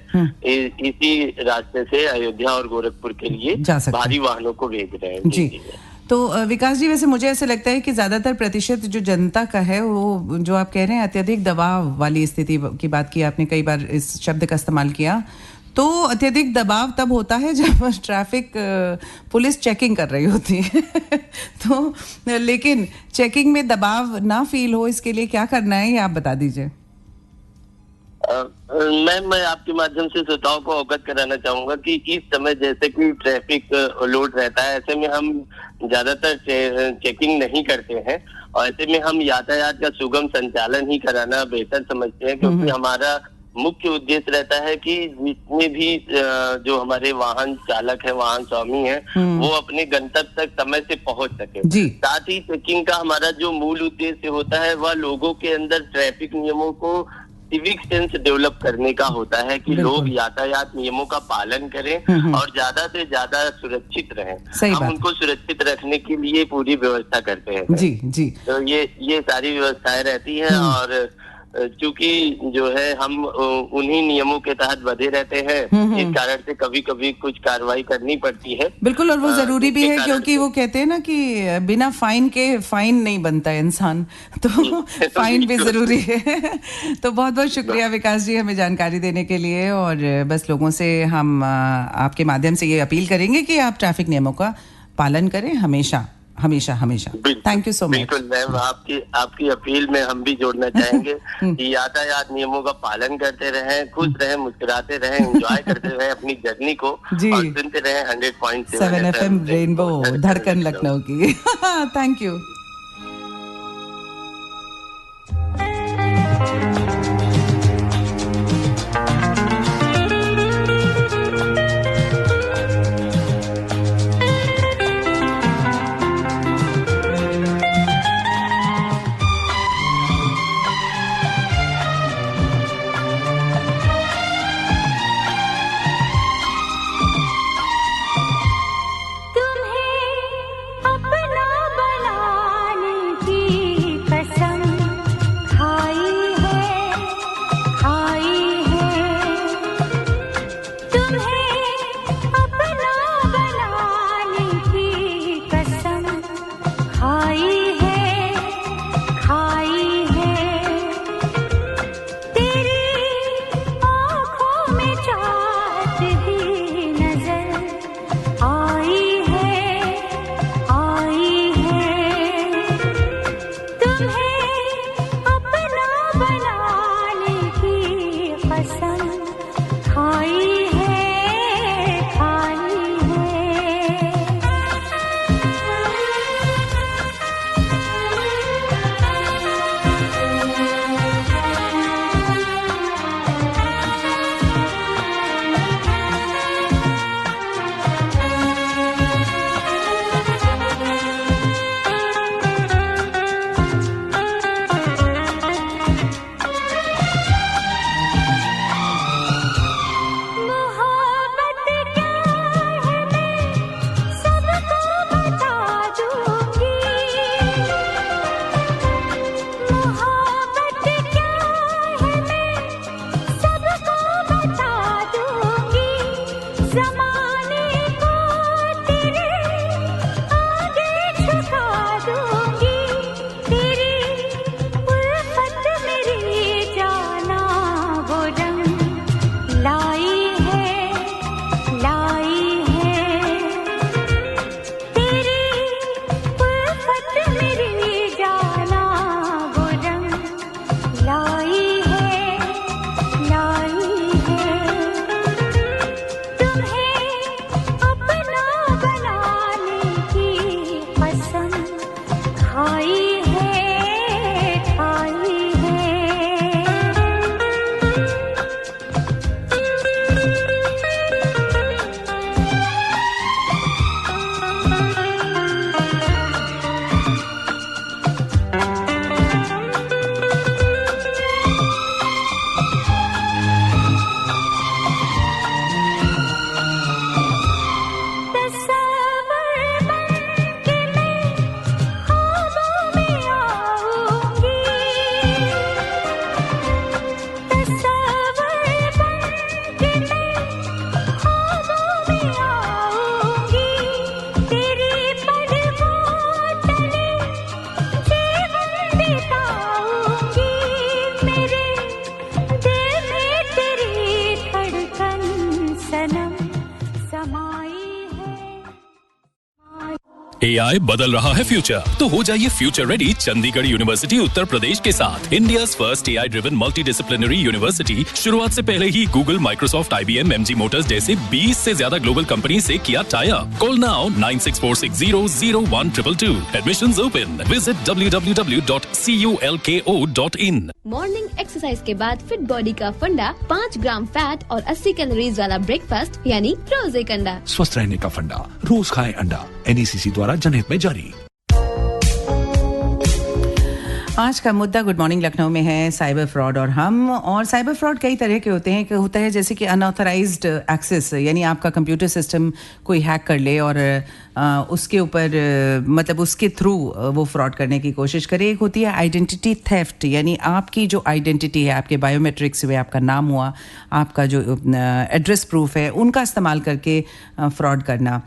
इसी रास्ते से अयोध्या और गोरखपुर के लिए भारी वाहनों को भेज रहे हैं। जी। तो विकास जी वैसे मुझे ऐसे लगता है कि ज्यादातर प्रतिशत जो जनता का है वो जो आप कह रहे हैं अत्यधिक दबाव वाली स्थिति की बात की आपने, कई बार इस शब्द का इस्तेमाल किया, तो अत्यधिक दबाव तब होता है जब ट्रैफिक पुलिस चेकिंग कर रही होती है तो लेकिन चेकिंग में दबाव ना फील हो इसके लिए क्या करना है ये आप बता दीजिए। मैं आपके माध्यम से श्रोताओं को अवगत कराना चाहूंगा कि इस समय जैसे कि ट्रैफिक लोड रहता है, ऐसे में हम ज्यादातर चेकिंग नहीं करते हैं और ऐसे में हम यातायात का सुगम संचालन ही कराना बेहतर समझते हैं, क्योंकि हमारा मुख्य उद्देश्य रहता है कि जितने भी जो हमारे वाहन चालक है, वाहन स्वामी है, वो अपने गंतव्य तक समय से पहुंच सके। साथ ही चेकिंग का हमारा जो मूल उद्देश्य होता है वह लोगों के अंदर ट्रैफिक नियमों को सिविक सेंस डेवलप करने का होता है कि लोग यातायात नियमों का पालन करें और ज्यादा से ज्यादा सुरक्षित रहें। हम उनको सुरक्षित रखने के लिए पूरी व्यवस्था करते हैं। जी जी। तो ये सारी व्यवस्थाएं रहती हैं और चूंकि जो है हम उन्हीं नियमों के तहत बंधे रहते हैं, इस कारण से कभी कभी कुछ कार्रवाई करनी पड़ती है। बिल्कुल, और वो जरूरी भी है क्योंकि वो कहते हैं ना कि बिना फाइन के फाइन नहीं बनता इंसान, तो फाइन भी जरूरी है। तो बहुत बहुत शुक्रिया विकास जी हमें जानकारी देने के लिए, और बस लोगों से हम आपके माध्यम से ये अपील करेंगे कि आप ट्रैफिक नियमों का पालन करें हमेशा हमेशा हमेशा। Thank you so much. बिल्कुल मैम, आपकी अपील में हम भी जोड़ना चाहेंगे कि यातायात नियमों का पालन करते रहें, खुश रहें, मुस्कुराते रहें, एंजॉय करते रहें अपनी जर्नी को और सुनते रहें 100.7 FM रेनबो धड़कन लखनऊ की। Thank you. तुम्हें अपना बना AI बदल रहा है फ्यूचर, तो हो जाइए future ready Chandigarh university Uttar Pradesh के साथ। India's first AI driven multidisciplinary university शुरुआत से पहले ही Google, Microsoft, IBM, MG motors जैसे 20 से ज्यादा ग्लोबल कंपनी से किया tie up. Call now 9646001222। Admissions open. Visit www.culko.in। Morning exercise के बाद फिट बॉडी का फंडा 5 ग्राम फैट और 80 कैलोरीज वाला ब्रेकफास्ट यानी रोज एक अंडा। स्वस्थ रहने का फंडा, रोज खाएं अंडा। NECC द्वारा जनहित में जारी। आज का मुद्दा गुड मॉर्निंग लखनऊ में है साइबर फ्रॉड और साइबर फ्रॉड कई तरह के होते हैं। होता है जैसे कि अनऑथराइज्ड एक्सेस, यानी आपका कंप्यूटर सिस्टम कोई हैक कर ले और उसके ऊपर मतलब उसके थ्रू वो फ्रॉड करने की कोशिश करे। एक होती है आइडेंटिटी थेफ्ट, यानी आपकी जो आइडेंटिटी है, आपके बायोमेट्रिक्स हुए, आपका नाम हुआ, आपका जो एड्रेस प्रूफ है, उनका इस्तेमाल करके फ्रॉड करना।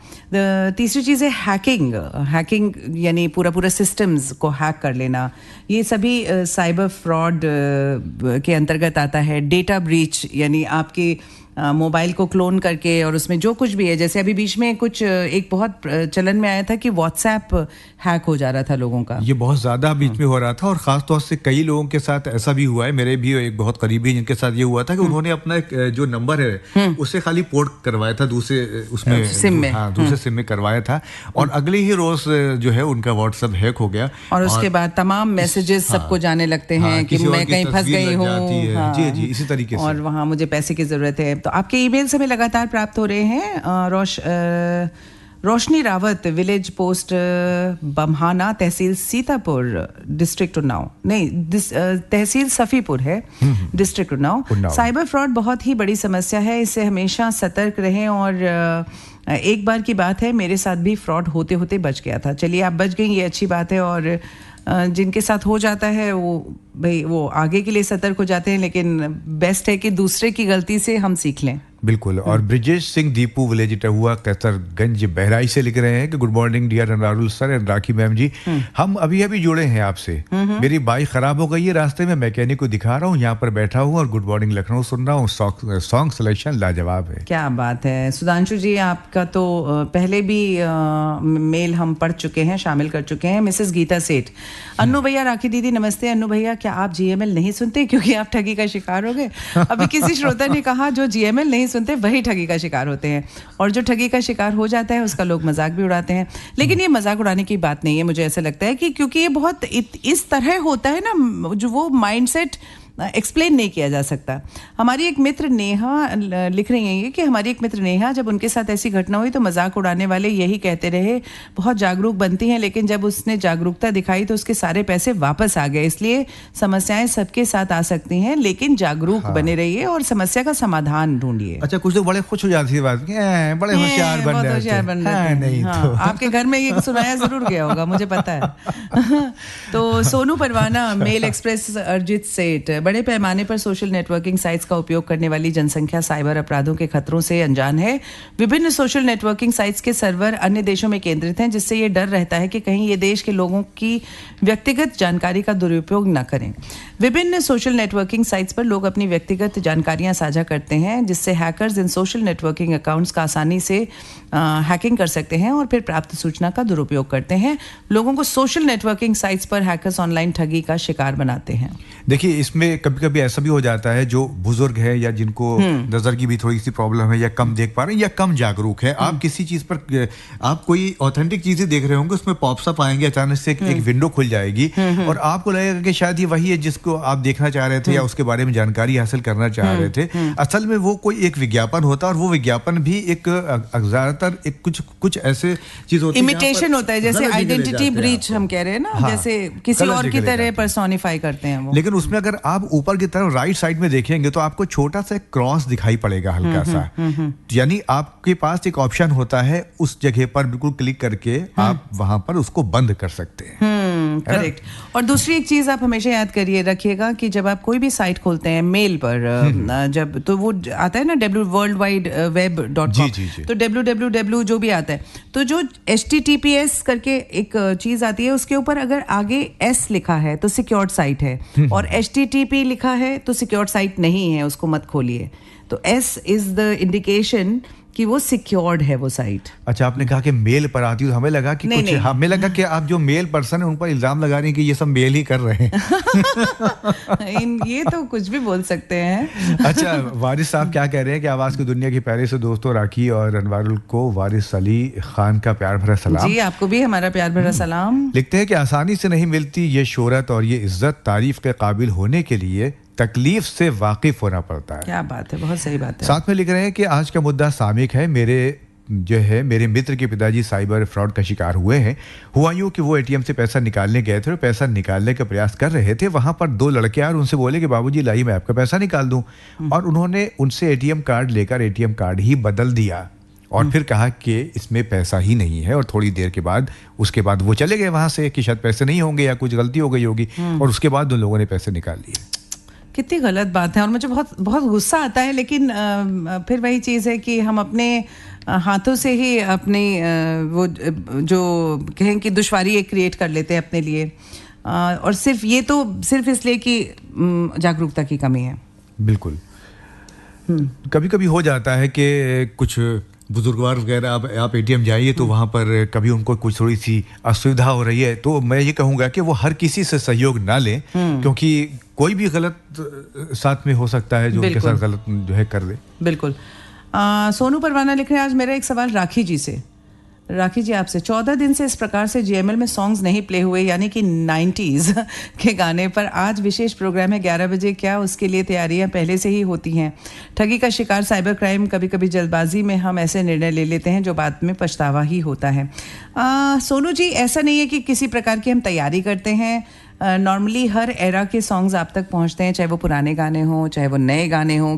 तीसरी चीज़ है हैकिंग यानी पूरा सिस्टम्स को हैक कर लेना। ये सभी साइबर फ्रॉड के अंतर्गत आता है। डेटा ब्रीच यानी आपके मोबाइल को क्लोन करके और उसमें जो कुछ भी है, जैसे अभी बीच में कुछ एक बहुत चलन में आया था कि व्हाट्सएप हैक हो जा रहा था लोगों का। ये बहुत ज़्यादा बीच में हो रहा था और ख़ास तौर से कई लोगों के साथ ऐसा भी हुआ है। मेरे भी एक बहुत करीबी जिनके साथ ये हुआ था कि उन्होंने अपना एक जो नंबर है उससे खाली पोर्ट करवाया था दूसरे उसमें सिम में, दूसरे सिम में करवाया था और अगले ही रोज जो है उनका व्हाट्सएप हैक हो गया और उसके बाद तमाम मैसेजेस सबको जाने लगते हैं कि मैं कहीं फंस गई हूँ। जी इसी तरीके से, और वहाँ मुझे पैसे की ज़रूरत है। तो आपके ईमेल से हमें लगातार प्राप्त हो रहे हैं। रोशनी रावत, विलेज पोस्ट बम्हाना, तहसील सीतापुर, डिस्ट्रिक्ट उन्नाव, नहीं तहसील सफ़ीपुर है, डिस्ट्रिक्ट उन्नाव। साइबर फ्रॉड बहुत ही बड़ी समस्या है, इससे हमेशा सतर्क रहें। और एक बार की बात है, मेरे साथ भी फ्रॉड होते होते बच गया था। चलिए आप बच गई, ये अच्छी बात है। और जिनके साथ हो जाता है वो आगे के लिए सतर्क हो जाते हैं, लेकिन बेस्ट है कि दूसरे की गलती से हम सीख लें। बिल्कुल। और ब्रिजेश सिंह दीपू विलेज टहुआ कैसरगंज बहराइच से लिख रहे हैं कि good morning dear Anwarul sir and Rakhi ma'am ji, हम अभी जुड़े हैं आपसे। मेरी बाइक खराब हो गई है, रास्ते में मैकेनिक को दिखा रहा हूँ, यहाँ पर बैठा हूँ और गुड मॉर्निंग लखनऊ सुन रहा हूँ। सॉन्ग सिलेक्शन लाजवाब है। क्या बात है सुधांशु जी, आपका तो पहले भी मेल हम पढ़ चुके हैं, शामिल कर चुके हैं। मिसेस गीता सेठ, अन्नू भैया, राखी दीदी नमस्ते। अन्नू भैया, क्या आप GML नहीं सुनते क्योंकि आप ठगी का शिकार हो गए? अभी किसी श्रोता ने कहा जो GML नहीं सुनते वही ठगी का शिकार होते हैं, और जो ठगी का शिकार हो जाता है उसका लोग मजाक भी उड़ाते हैं। लेकिन ये मजाक उड़ाने की बात नहीं है, मुझे ऐसा लगता है कि क्योंकि ये बहुत इस तरह होता है ना, जो वो माइंडसेट एक्सप्लेन नहीं किया जा सकता। हमारी एक मित्र नेहा लिख रही हैं कि हमारी एक मित्र नेहा, जब उनके साथ ऐसी घटना हुई तो मजाक उड़ाने वाले यही कहते रहे बहुत जागरूक बनती हैं, लेकिन जब उसने जागरूकता दिखाई तो उसके सारे पैसे वापस आ गए। इसलिए समस्याएं सबके साथ आ सकती हैं, लेकिन जागरूक बने रहिए और समस्या का समाधान ढूंढिए। अच्छा, कुछ लोग बड़े खुश हो जाते हैं बात, बड़े होशियार बन रहे हैं। आपके घर में ये सुनाया जरूर गया होगा, मुझे पता है। तो सोनू परवाना, मेल एक्सप्रेस अर्जित सेठ, बड़े पैमाने पर सोशल नेटवर्किंग साइट्स का उपयोग करने वाली जनसंख्या साइबर अपराधों के खतरों से अनजान है। विभिन्न सोशल नेटवर्किंग साइट्स के सर्वर अन्य देशों में केंद्रित हैं, जिससे ये डर रहता है कि कहीं ये देश के लोगों की व्यक्तिगत जानकारी का दुरुपयोग न करें। विभिन्न सोशल नेटवर्किंग साइट्स पर लोग अपनी व्यक्तिगत जानकारियां साझा करते हैं, जिससे हैकर्स इन सोशल नेटवर्किंग अकाउंट्स का आसानी से हैकिंग कर सकते हैं और फिर प्राप्त सूचना का दुरुपयोग करते हैं। लोगों को सोशल नेटवर्किंग साइट्स पर हैकर्स ऑनलाइन ठगी का शिकार बनाते हैं। देखिए, इसमें कभी कभी ऐसा भी हो जाता है, जो बुजुर्ग है या जिनको नजर की भी थोड़ी सी प्रॉब्लम है या कम देख पा रहे हैं या कम जागरूक है, आप किसी चीज पर आप कोई ऑथेंटिक चीजें देख रहे होंगे, उसमें पॉप्सअप आएंगे, अचानक से एक विंडो खुल जाएगी और आपको लगेगा कि शायद ये वही है जिसको आप देखना चाह रहे थे या उसके बारे में जानकारी हासिल करना चाह रहे थे। असल में वो कोई एक विज्ञापन होता है और वो विज्ञापन भी एक ज्यादातर एक कुछ ऐसे चीज होती है, इमिटेशन होता है, जैसे आइडेंटिटी ब्रीच हम कह रहे हैं ना, जैसे किसी और की तरह पर्सोनिफाई करते हैं वो। लेकिन उसमें अगर आप ऊपर की तरफ राइट साइड में देखेंगे तो आपको छोटा सा क्रॉस दिखाई पड़ेगा, हल्का सा, यानी आपके पास एक ऑप्शन होता है, उस जगह पर बिल्कुल क्लिक करके आप वहां पर उसको बंद कर सकते हैं। करेक्ट। और दूसरी एक चीज आप हमेशा याद करिए रखिएगा कि जब आप कोई भी साइट खोलते हैं मेल पर, जब तो वो आता है ना worldwideweb.com, तो www जो भी आता है, तो जो HTTPS करके एक चीज आती है, उसके ऊपर अगर आगे S लिखा है तो सिक्योर्ड साइट है और HTTP लिखा है तो सिक्योर्ड साइट नहीं है, उसको मत खोलिए। तो S इज द इंडिकेशन कि वो सिक्योर्ड है वो साइट। अच्छा, आपने कहा कि मेल पर आती है, हमें लगा कि नहीं, कुछ नहीं। हमें लगा कि आप जो मेल पर्सन है उन पर इल्जाम लगा रही हैं कि ये सब मेल ही कर रहे हैं। ये तो कुछ भी बोल सकते हैं। अच्छा, वारिस साहब क्या कह रहे हैं कि आवाज की दुनिया की पहले से दोस्तों राखी और अनवारुल को वारिस अली खान का प्यार भरा सलाम। जी, आपको भी हमारा प्यार भरा सलाम। लिखते हैं कि आसानी से नहीं मिलती ये शोहरत और ये इज्जत, तारीफ के काबिल होने के लिए तकलीफ से वाकिफ होना पड़ता है। क्या बात है, बहुत सही बात है। साथ में लिख रहे हैं कि आज का मुद्दा सामिक है। मेरे मित्र के पिताजी साइबर फ्रॉड का शिकार हुए हैं। हुआ यूं कि वो एटीएम से पैसा निकालने गए थे और पैसा निकालने का प्रयास कर रहे थे। वहां पर दो लड़के आए और उनसे बोले कि बाबूजी लाइए मैं आपका पैसा निकाल दूं, और उन्होंने उनसे एटीएम कार्ड लेकर एटीएम कार्ड ही बदल दिया और फिर कहा कि इसमें पैसा ही नहीं है, और थोड़ी देर के बाद उसके बाद वो चले गए वहां से कि शायद पैसे नहीं होंगे या कुछ गलती हो गई होगी, और उसके बाद उन लोगों ने पैसे निकाल लिए। कितनी गलत बात है, और मुझे बहुत बहुत गुस्सा आता है, लेकिन फिर वही चीज़ है कि हम अपने हाथों से ही अपनी वो जो कहें कि दुश्वारी एक क्रिएट कर लेते हैं अपने लिए, और सिर्फ इसलिए कि जागरूकता की कमी है। बिल्कुल। कभी कभी हो जाता है कि कुछ बुजुर्गवार वगैरह आप एटीएम जाइए तो वहाँ पर कभी उनको कुछ थोड़ी सी असुविधा हो रही है, तो मैं ये कहूँगा कि वो हर किसी से सहयोग ना लें, क्योंकि कोई भी गलत साथ में हो सकता है जो उनके साथ गलत जो है कर दे। बिल्कुल। सोनू परवाना लिख रहे हैं, आज मेरा एक सवाल राखी जी से। राखी जी, आपसे 14 दिन से इस प्रकार से जीएमएल में सॉन्ग्स नहीं प्ले हुए, यानी कि 90s के गाने पर। आज विशेष प्रोग्राम है 11 बजे, क्या उसके लिए तैयारियां पहले से ही होती हैं? ठगी का शिकार साइबर क्राइम, कभी कभी जल्दबाजी में हम ऐसे निर्णय ले लेते हैं जो बाद में पछतावा ही होता है। सोनू जी, ऐसा नहीं है कि किसी प्रकार की हम तैयारी करते हैं। नॉर्मली हर एरा के सॉन्ग्स आप तक पहुंचते हैं, चाहे वो पुराने गाने हों चाहे वो नए गाने हों,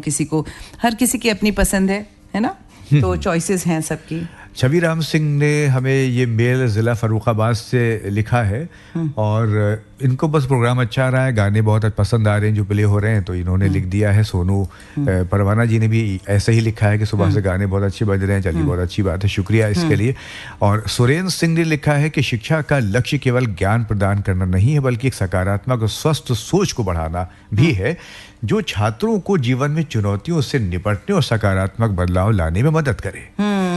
हर किसी की अपनी पसंद है ना, तो चॉइसेस हैं सबकी। छवि राम सिंह ने हमें ये मेल ज़िला फर्रुखाबाद से लिखा है, और इनको बस प्रोग्राम अच्छा रहा है, गाने बहुत पसंद आ रहे हैं जो प्ले हो रहे हैं, तो इन्होंने लिख दिया है। सोनू परवाना जी ने भी ऐसे ही लिखा है कि सुबह से गाने बहुत अच्छे बज रहे हैं। चलिए, बहुत अच्छी बात है, शुक्रिया इसके लिए। और सुरेंद्र सिंह ने लिखा है कि शिक्षा का लक्ष्य केवल ज्ञान प्रदान करना नहीं है, बल्कि एक सकारात्मक और स्वस्थ सोच को बढ़ाना भी है, जो छात्रों को जीवन में चुनौतियों से निपटने और सकारात्मक बदलाव लाने में मदद करे।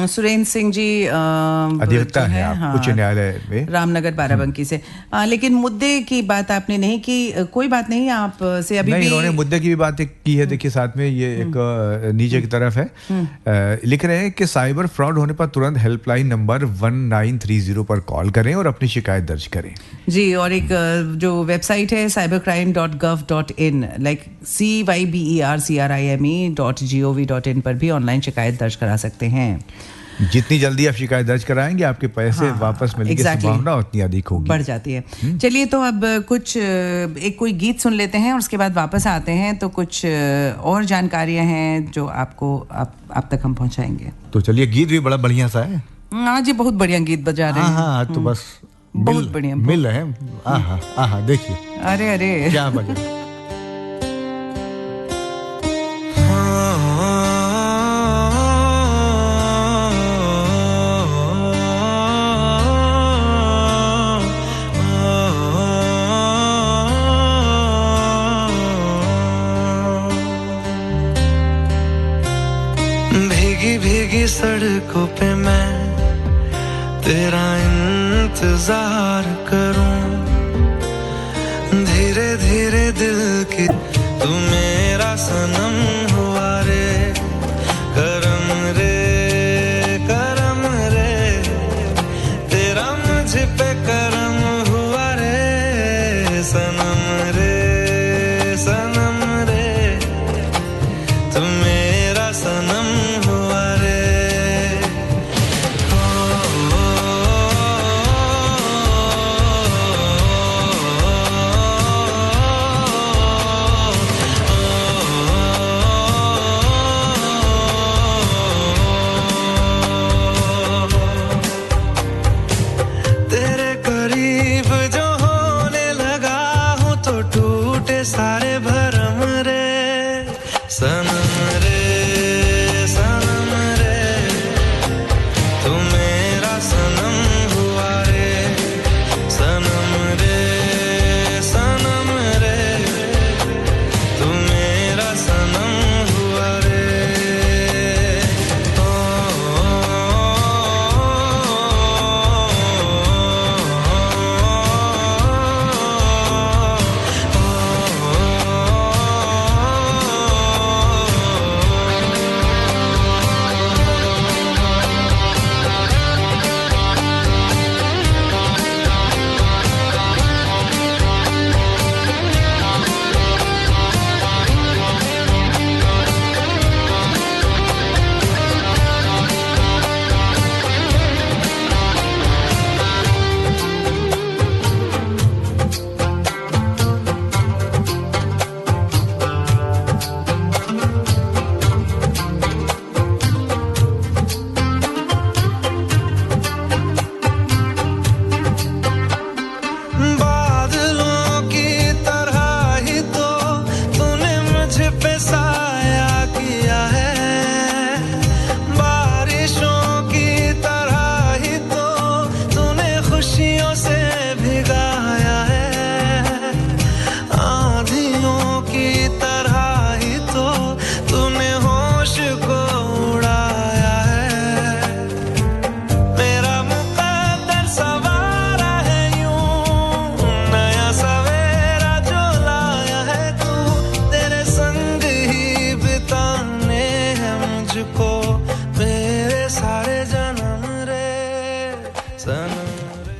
सुरेंद्र सिंह जी अधिवक्ता है उच्च न्यायालय में, रामनगर बाराबंकी से। लेकिन मुद्दे की बात आपने नहीं की। कोई बात नहीं, आप से अभी भी इन्होंने मुद्दे की भी बात की है। देखिए, साथ में ये एक नीचे की तरफ है, लिख रहे हैं कि साइबर फ्रॉड होने पर तुरंत हेल्पलाइन नंबर 1930 पर कॉल करें और अपनी शिकायत दर्ज करें। जी, और एक जो वेबसाइट है cybercrime.gov.in, लाइक cybercrime.gov.in पर भी ऑनलाइन शिकायत दर्ज करा सकते हैं। जितनी जल्दी आप शिकायत दर्ज कराएंगे, आपके पैसे वापस मिलने की संभावना उतनी अधिक होगी, बढ़ जाती है। चलिए, तो अब कोई गीत सुन लेते हैं और उसके बाद वापस आते हैं, तो कुछ और जानकारियां हैं जो आप तक हम पहुंचाएंगे। तो चलिए, गीत भी बड़ा बढ़िया सा है आज, ये बहुत बढ़िया गीत बजा रहे हैं। हाँ, तो बस बहुत बढ़िया मिल रहे हैं। आहा, देखिए, अरे क्या बजा। सड़कों पे मैं तेरा इंतजार करूं, धीरे धीरे दिल की तू मेरा सनम हुआ रे, करम रे करम रे, तेरा मुझ पे करम हुआ रे, सनम रे सनम रे, तू मेरा सनम हुआ रे। तेरे करीब जो होने लगा हूँ तो टूटे सारे भरम रे, सनम रे सनम रे, तू मेरा सनम हुआ रे, सनम रे सनम रे, तू मेरा सनम हुआ रे। बादलों की तरह ही तो तूने मुझ पे साया किया है, बारिशों की तरह ही तो तूने खुशियों से भिगाया है, आंधियों की तरह ही तो तूने होश को उड़ाया है, मेरा मुकद्दर सवारा है यूं, नया सवेरा जो लाया है तू, तेरे संग ही बिताने हैं मुझको मेरे सारे जन्म रे, सनम रे।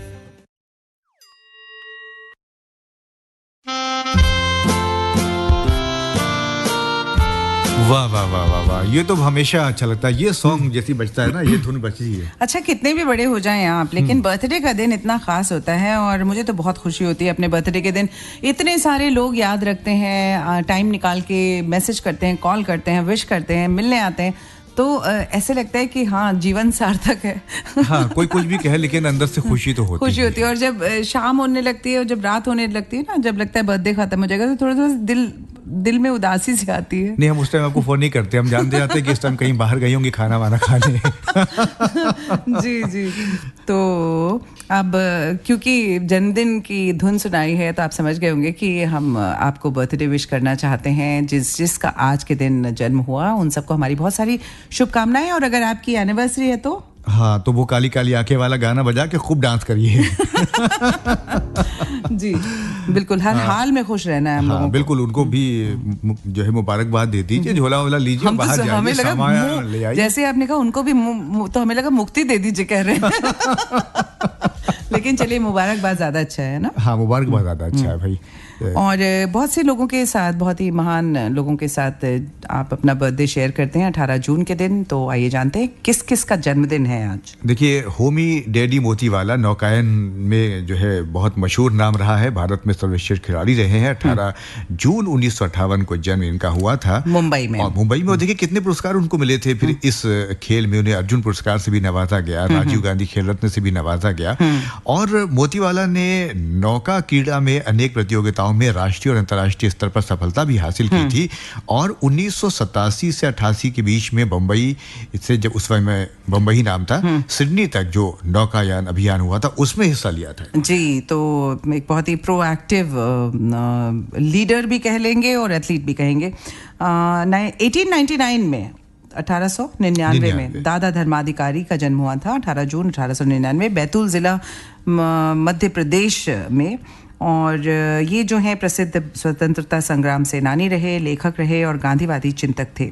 वाह वाह वाह वाह वाह, ये तो हमेशा अच्छा लगता है। ये सॉन्ग जैसी बजता है ना, ये धुन बजती है। अच्छा, कितने भी बड़े हो जाएं आप, लेकिन बर्थडे का दिन इतना खास होता है और मुझे तो बहुत खुशी होती है अपने बर्थडे के दिन। इतने सारे लोग याद रखते हैं, टाइम निकाल के मैसेज करते हैं, कॉल करते हैं, विश करते हैं, मिलने आते हैं, तो ऐसे लगता है कि हाँ, जीवन सार्थक है। हाँ, कोई कुछ भी कहे लेकिन अंदर से खुशी तो होती है। खुशी होती है। और जब शाम होने लगती है और जब रात होने लगती है ना, जब लगता है बर्थडे खत्म हो जाएगा, तो थोड़ा थोड़ा दिल में उदासी सी आती है। नहीं, हम उस टाइम आपको फोन नहीं करते, हम जानते जाते हैं कि इस टाइम कहीं बाहर गई होंगी खाना वाना खाने। जी जी। तो अब क्योंकि जन्मदिन की धुन सुनाई है तो आप समझ गए होंगे कि हम आपको बर्थडे विश करना चाहते हैं। जिसका आज के दिन जन्म हुआ उन सबको हमारी बहुत सारी शुभकामनाएं। और अगर आपकी एनिवर्सरी है तो हाँ, तो वो काली काली आंखें वाला गाना बजा के खूब डांस करिए। जी बिल्कुल, हर हाल में खुश रहना है हम लोगों को। बिल्कुल, उनको भी जो है मुबारकबाद दे दीजिए, झोला वोला लीजिए, बाहर जाइए, सामान ले आइए। जैसे आपने कहा उनको भी तो हमें लगा मुक्ति दे दीजिए कह रहे हैं। लेकिन चलिए, मुबारकबाद ज्यादा अच्छा है ना। हाँ, मुबारकबाद ज्यादा अच्छा है भाई। और बहुत से लोगों के साथ, बहुत ही महान लोगों के साथ आप अपना बर्थडे शेयर करते हैं 18 जून के दिन। तो आइए जानते हैं किस किस का जन्मदिन है आज। देखिए, होमी डैडी मोतीवाला नौकायन में जो है बहुत मशहूर नाम रहा है, भारत में सर्वश्रेष्ठ खिलाड़ी रहे हैं। 18 जून 1958 को जन्म इनका हुआ था मुंबई में। और मुंबई में देखिए कितने पुरस्कार उनको मिले थे। फिर इस खेल में उन्हें अर्जुन पुरस्कार से भी नवाजा गया, राजीव गांधी खेल रत्न से भी नवाजा गया। और मोतीवाला ने नौका क्रीड़ा में अनेक प्रतियोगिताओं में राष्ट्रीय और अंतर्राष्ट्रीय स्तर पर सफलता भी हासिल की थी। और 1987 से 88 के बीच में बंबई से, जब उस समय बंबई नाम था, सिडनी तक जो नौकायान अभियान हुआ था उसमें हिस्सा लिया था। जी, तो एक बहुत ही प्रोएक्टिव लीडर भी कह लेंगे और एथलीट भी कहेंगे। 1899 में 1899 में दादा धर्माधिकारी का जन्म हुआ था 18 जून 1899 बैतूल जिला मध्य प्रदेश में। और ये जो है प्रसिद्ध स्वतंत्रता संग्राम सेनानी रहे, लेखक रहे और गांधीवादी चिंतक थे।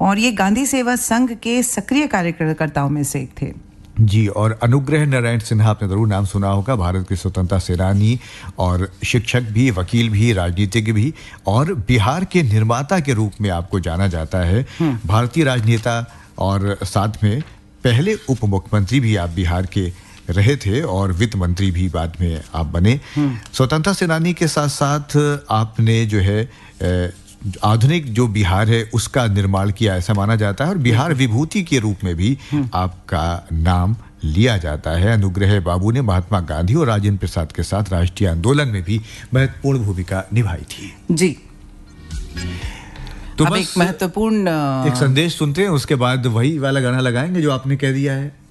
और ये गांधी सेवा संघ के सक्रिय कार्यकर्ताओं में से एक थे। जी, और अनुग्रह नारायण सिन्हा आपने जरूर नाम सुना होगा, भारत के स्वतंत्रता सेनानी और शिक्षक भी, वकील भी, राजनीतिज्ञ भी, और बिहार के निर्माता के रूप में आपको जाना जाता है। भारतीय राजनेता और साथ में पहले उप मुख्यमंत्री भी आप बिहार के रहे थे और वित्त मंत्री भी बाद में आप बने। स्वतंत्रता सेनानी के साथ साथ आपने जो है आधुनिक जो बिहार है उसका निर्माण किया, ऐसा माना जाता है, और बिहार विभूति के रूप में भी आपका नाम लिया जाता है। अनुग्रह बाबू ने महात्मा गांधी और राजेंद्र प्रसाद के साथ राष्ट्रीय आंदोलन में भी महत्वपूर्ण भूमिका निभाई थी। जी, तो अब एक महत्वपूर्ण एक संदेश सुनते हैं, उसके बाद वही वाला गाना लगाएंगे जो आपने कह दिया है।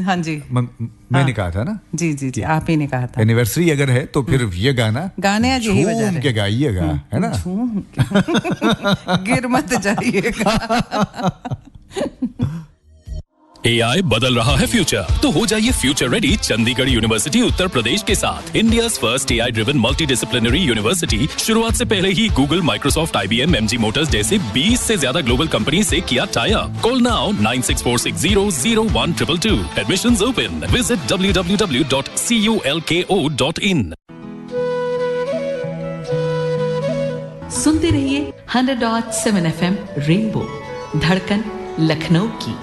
हाँ जी, मैंने कहा था ना। जी जी जी, आप ही ने कहा था। एनिवर्सरी अगर है तो फिर ये गाने आज यही बजा रहे के गाइएगा, है ना। गिर मत जाइएगा। AI बदल रहा है फ्यूचर, तो हो जाइए future ready Chandigarh university Uttar Pradesh के साथ। India's first AI driven multidisciplinary university शुरुआत से पहले ही Google, Microsoft, IBM, MG motors जैसे 20 से ज्यादा ग्लोबल कंपनी से किया tie up. Call now 9646001222। Admissions open. Visit www.culko.in। सुनते रहिए 100.7 FM रेनबो, धड़कन लखनऊ की।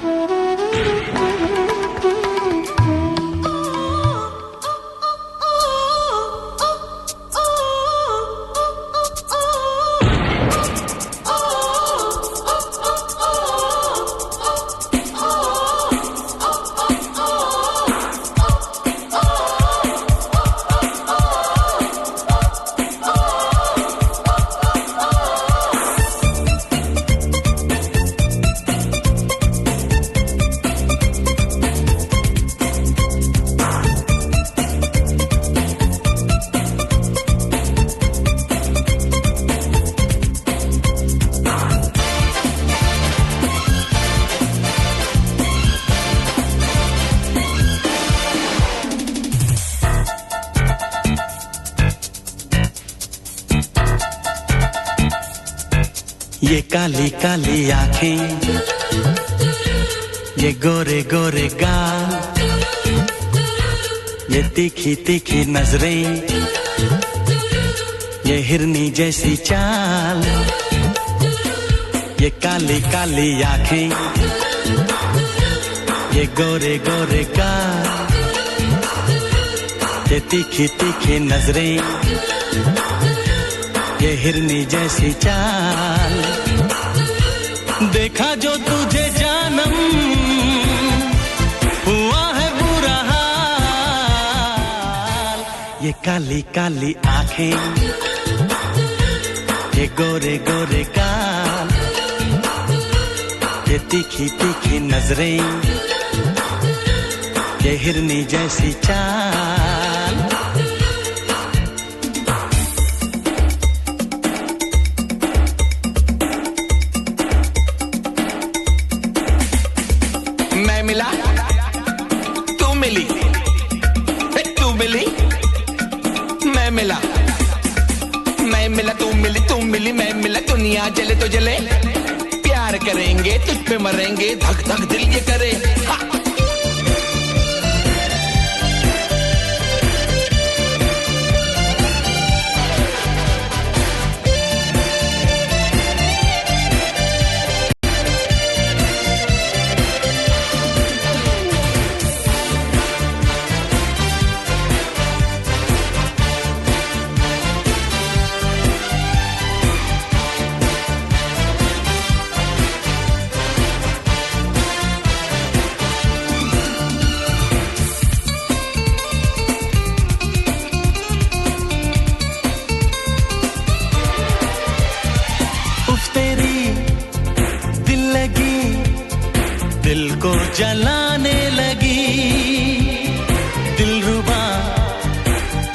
ये काली काली आंखें, ये गोरे गोरे गाल, ये तीखी तीखी नजरें, ये हिरनी जैसी चाल। ये काली काली आंखें, ये गोरे गोरे गाल, ये तीखी तीखी नजरें, ये हिरनी जैसी चाल। देखा जो तुझे जानम, हुआ है बुरा हाल। ये काली काली आंखें, ये गोरे गोरे गाल, ये तीखी तीखी नजरें, ये हिरनी जैसी चाल। मैं मिला, तू मिली, तू मिली, मैं मिला, मैं मिला, तू मिली, तू मिली, मैं मिला। दुनिया जले तो जले, प्यार करेंगे तुझ पे मरेंगे, धक धक दिल ये करे। जलाने लगी दिलरुबा,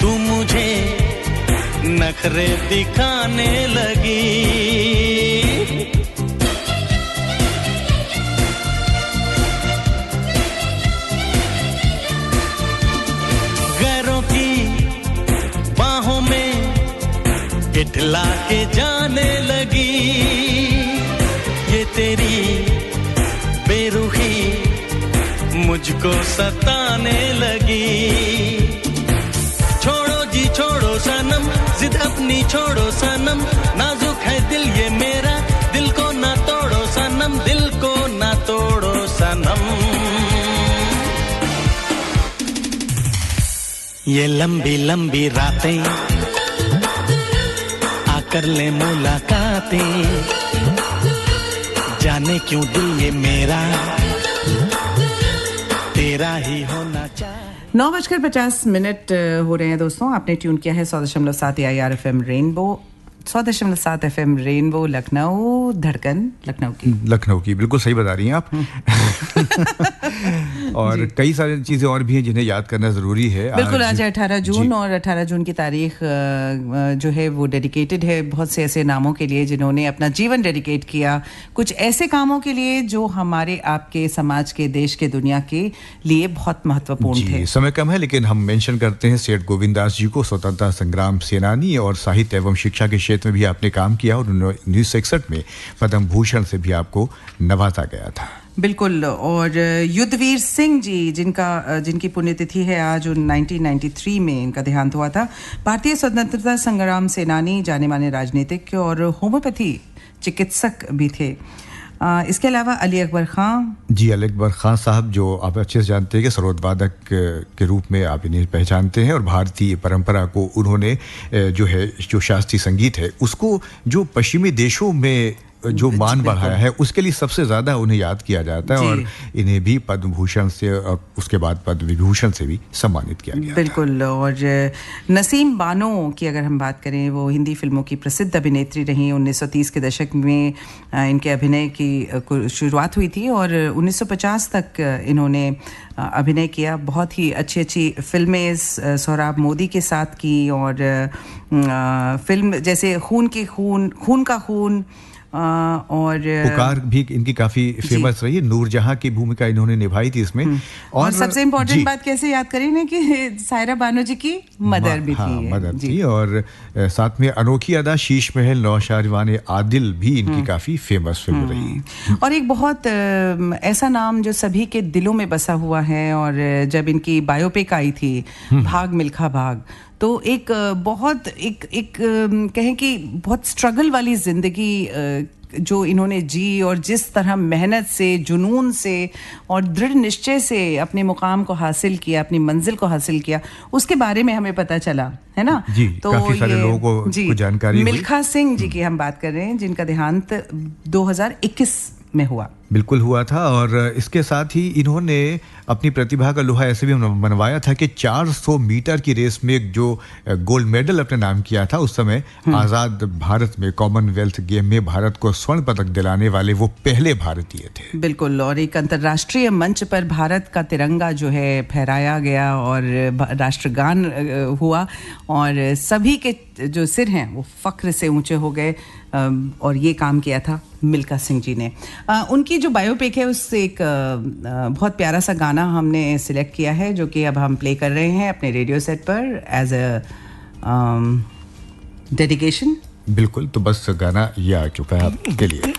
तू मुझे नखरे दिखाने लगी। इठला के जाने लगी ये तेरी बेरुखी मुझको सताने लगी छोड़ो जी छोड़ो सनम जिद अपनी छोड़ो सनम नाजुक है दिल ये मेरा दिल को ना तोड़ो सनम दिल को ना तोड़ो सनम ये लंबी लंबी रातें आकर ले मुलाकातें जाने क्यों दिल ये मेरा तेरा ही होना चाहिए 9:50 हो रहे हैं दोस्तों आपने ट्यून किया है 100.7 AIR FM rainbow 100.7 FM rainbow Lucknow धड़कन लखनऊ की बिल्कुल सही बता रही हैं आप और कई सारी चीज़ें और भी हैं जिन्हें याद करना ज़रूरी है बिल्कुल आज 18 जून और 18 जून की तारीख जो है वो डेडिकेटेड है बहुत से ऐसे नामों के लिए जिन्होंने अपना जीवन डेडिकेट किया कुछ ऐसे कामों के लिए जो हमारे आपके समाज के देश के दुनिया के लिए बहुत महत्वपूर्ण थे समय कम है लेकिन हम मेंशन करते हैं सेठ गोविंदास जी को स्वतंत्रता संग्राम सेनानी और साहित्य एवं शिक्षा के क्षेत्र में भी आपने काम किया और 1961 में पद्म भूषण से भी आपको नवाजा गया था बिल्कुल और युद्धवीर सिंह जी जिनकी पुण्यतिथि है आज 1993 में इनका देहांत हुआ था भारतीय स्वतंत्रता संग्राम सेनानी जाने माने राजनीतिक और होम्योपैथी चिकित्सक भी थे इसके अलावा अली अकबर खान साहब जो आप अच्छे से जानते हैं कि सरोदवादक के रूप में आप इन्हें पहचानते हैं और भारतीय परंपरा को उन्होंने जो शास्त्रीय संगीत है उसको जो पश्चिमी देशों में जो मान बढ़ाया है उसके लिए सबसे ज़्यादा उन्हें याद किया जाता है और इन्हें भी पद्म भूषण से और उसके बाद पद्म विभूषण से भी सम्मानित किया गया बिल्कुल और नसीम बानो की अगर हम बात करें वो हिंदी फिल्मों की प्रसिद्ध अभिनेत्री रही 1930 के दशक में इनके अभिनय की शुरुआत हुई थी और 1950 तक इन्होंने अभिनय किया बहुत ही अच्छी फिल्में सोहराब मोदी के साथ की और फिल्म जैसे खून का खून और पुकार भी इनकी काफी फेमस रही है नूरजहां की भूमिका इन्होंने निभाई थी इसमें और सबसे इम्पोर्टेंट बात कैसे याद करें ना कि सायरा बानो जी की मदर भी थी मदर थी और साथ में अनोखी अदा शीश महल नौशहरवान आदिल भी इनकी काफी फेमस फिल्म रही और एक बहुत ऐसा नाम जो सभी के दिलों में बसा हुआ है और जब इनकी बायोपिक आई थी भाग मिल्खा भाग तो एक बहुत एक कहें कि बहुत स्ट्रगल वाली जिंदगी जो इन्होंने जी और जिस तरह मेहनत से जुनून से और दृढ़ निश्चय से अपने मुकाम को हासिल किया अपनी मंजिल को हासिल किया उसके बारे में हमें पता चला है ना जी, तो काफी सारे लोगों को जानकारी मिल्खा सिंह जी की हम बात कर रहे हैं जिनका देहांत 2021 में हुआ बिल्कुल हुआ था और इसके साथ ही इन्होंने अपनी प्रतिभा का लोहा ऐसे भी मनवाया था कि 400 मीटर की रेस में जो गोल्ड मेडल अपने नाम किया था उस समय आज़ाद भारत में कॉमनवेल्थ गेम में भारत को स्वर्ण पदक दिलाने वाले वो पहले भारतीय थे बिल्कुल और एक अंतर्राष्ट्रीय मंच पर भारत का तिरंगा जो है फहराया गया और राष्ट्रगान हुआ और सभी के जो सिर हैं वो फख्र से ऊंचे हो गए और ये काम किया था मिल्खा सिंह जी ने उनकी जो बायोपिक है उससे एक बहुत प्यारा सा गाना हमने सिलेक्ट किया है जो कि अब हम प्ले कर रहे हैं अपने रेडियो सेट पर एज अ डेडिकेशन बिल्कुल तो बस गाना ये आ चुका है आपके लिए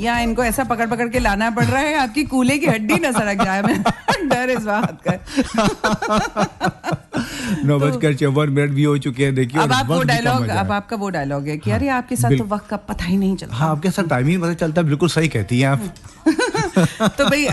या इनको ऐसा पकड़ पकड़ के लाना पड़ रहा है आपकी कूल्हे की हड्डी न सरक जाए। मैं डर इस बात का। 9:54 भी हो चुके हैं। देखिए अब आपका वो डायलॉग है कि अरे आपके साथ तो वक्त का पता ही नहीं चलता। हाँ, आपके साथ टाइम ही पता चलता। बिल्कुल सही कहती हैं आप। तो भाई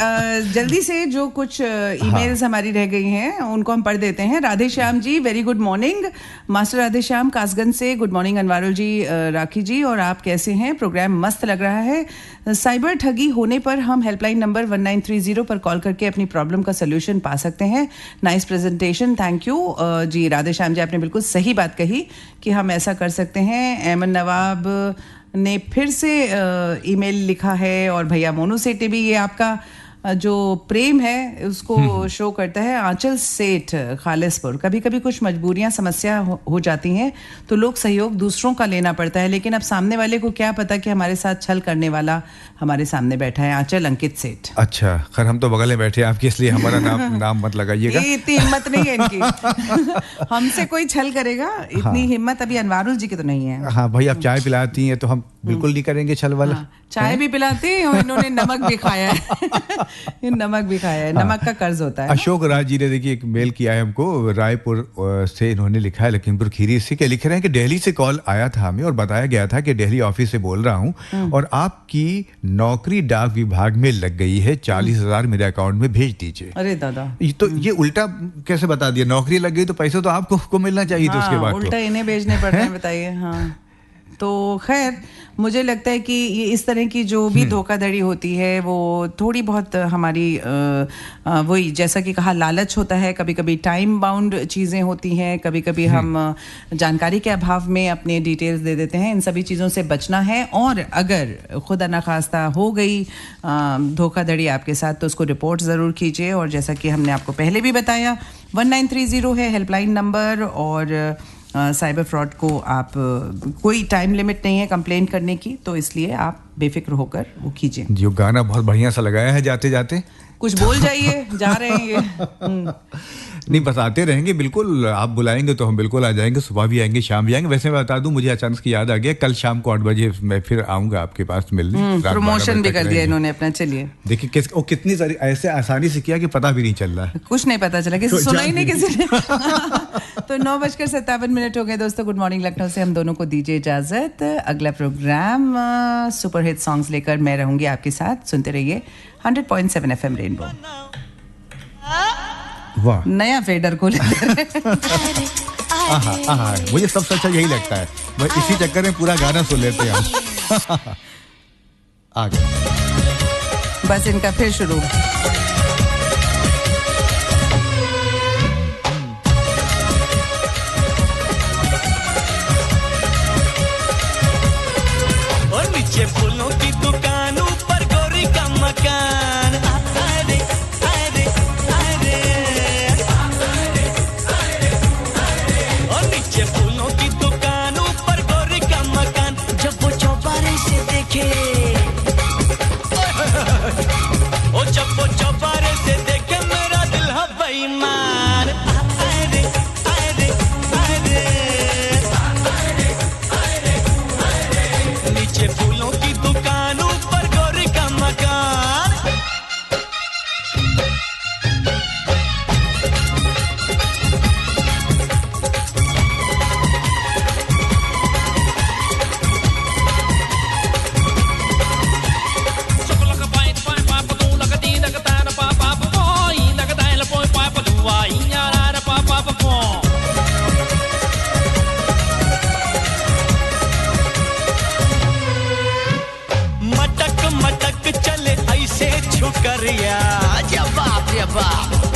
जल्दी से जो कुछ ईमेल्स हमारी रह गई हैं उनको हम पढ़ देते हैं। Radhe Shyam ji very good morning. Master Radhe Shyam Kasganj से गुड मॉर्निंग। अनवारुल जी राखी जी और आप कैसे हैं? प्रोग्राम मस्त लग रहा है। साइबर ठगी होने पर हम हेल्पलाइन नंबर 1930 पर कॉल करके अपनी प्रॉब्लम का सोल्यूशन पा सकते हैं। नाइस प्रेजेंटेशन, थैंक यू जी। राधे श्याम जी आपने बिल्कुल सही बात कही कि हम ऐसा कर सकते हैं। एमन नवाब ने फिर से ईमेल लिखा है और भैया मोनू सेठी भी, ये आपका जो प्रेम है उसको शो करता है। आंचल सेठ खालिसपुर, कभी कभी कुछ मजबूरियां समस्या हो जाती हैं तो लोग सहयोग दूसरों का लेना पड़ता है, लेकिन अब सामने वाले को क्या पता कि हमारे साथ छल करने वाला हमारे सामने बैठा है। आंचल अंकित सेठ। अच्छा, खैर हम तो बगल में बैठे हैं आपके, इसलिए हमारा नाम मत लगाइएगा। इतनी हिम्मत नहीं है इनकी। हमसे कोई छल करेगा इतनी हिम्मत अभी अनवारुल जी की तो नहीं है। हाँ भाई, आप चाय पिलाती हैं तो हम बिल्कुल नहीं करेंगे छल वाला। चाय भी पिलाते हैं और इन्होंने नमक भी खाया है। नमक भी खाया है। नमक का कर्ज होता है। अशोक राज जी ने देखिए एक मेल किया है हमको, रायपुर से इन्होंने लिखा है, लखीमपुर खीरी। इसी के लिख रहे हैं कि दिल्ली से कॉल आया था हमें और बताया गया था कि दिल्ली ऑफिस से बोल रहा हूँ और आपकी नौकरी डाक विभाग में लग गई है, 40,000 मेरे अकाउंट में भेज दीजिए। अरे दादा, तो ये उल्टा कैसे बता दिया? नौकरी लग गई तो पैसे तो आपको मिलना चाहिए। हाँ, तो उसके बाद उल्टा इन्हें भेजने पड़ रहे हैं, बताइए। हाँ, तो खैर मुझे लगता है कि ये इस तरह की जो भी धोखाधड़ी होती है वो थोड़ी बहुत हमारी वही जैसा कि कहा लालच होता है, कभी कभी टाइम बाउंड चीज़ें होती हैं, कभी कभी हम जानकारी के अभाव में अपने डिटेल्स दे देते हैं। इन सभी चीज़ों से बचना है और अगर खुदा न खास्ता हो गई धोखाधड़ी आपके साथ तो उसको रिपोर्ट ज़रूर कीजिए। और जैसा कि हमने आपको पहले भी बताया 1930 है हेल्पलाइन नंबर और साइबर फ्रॉड को आप कोई टाइम लिमिट नहीं है कंप्लेन करने की, तो इसलिए आप बेफिक्र होकर वो कीजिए। जो गाना बहुत बढ़िया सा लगाया है जाते जाते, कुछ बोल जाइए, जा रहे हैं ये। नहीं, बस आते रहेंगे। बिल्कुल आप बुलाएंगे तो हम बिल्कुल आ जाएंगे। सुबह भी आएंगे, शाम भी आएंगे। वैसे मैं बता दूं, मुझे अचानक की याद आ गया, कल शाम को 8 बजे मैं फिर आऊंगा आपके पास मिलने। प्रमोशन भी कर दिया इन्होंने अपना। चलिए देखिए कितनी सारी ऐसे आसानी से किया कि पता भी नहीं चल रहा है। कुछ नहीं पता चला, किसी सुना ही नहीं किसी ने। तो 9:57 हो गए दोस्तों। गुड मॉर्निंग लखनऊ से हम दोनों को दीजिए इजाजत। अगला प्रोग्राम सुपर हिट सॉन्ग्स लेकर मैं रहूंगी आपके साथ। सुनते रहिए 100.7 FM रेनबो। वाह, नया फेडर को मुझे सबसे अच्छा यही लगता है। मैं इसी चक्कर में पूरा गाना सुन लेते हैं हम। आगे बस इनका फिर शुरू। और नीचे फूलों की दुकान, ऊपर गोरी का मकान। अरे अरे अरे, और नीचे फूलों की दुकान, ऊपर गोरी का मकान। जब वो चौबारे से देखे, ओ जब वो चौबारे से देखे मेरा दिल है बेईमान। अरे अरे अरे, नीचे फूलों की दुकान, ऊपर गोरी का मकान। मटक मटक चले ऐसे छुकरिया, जब बाप रे बाप।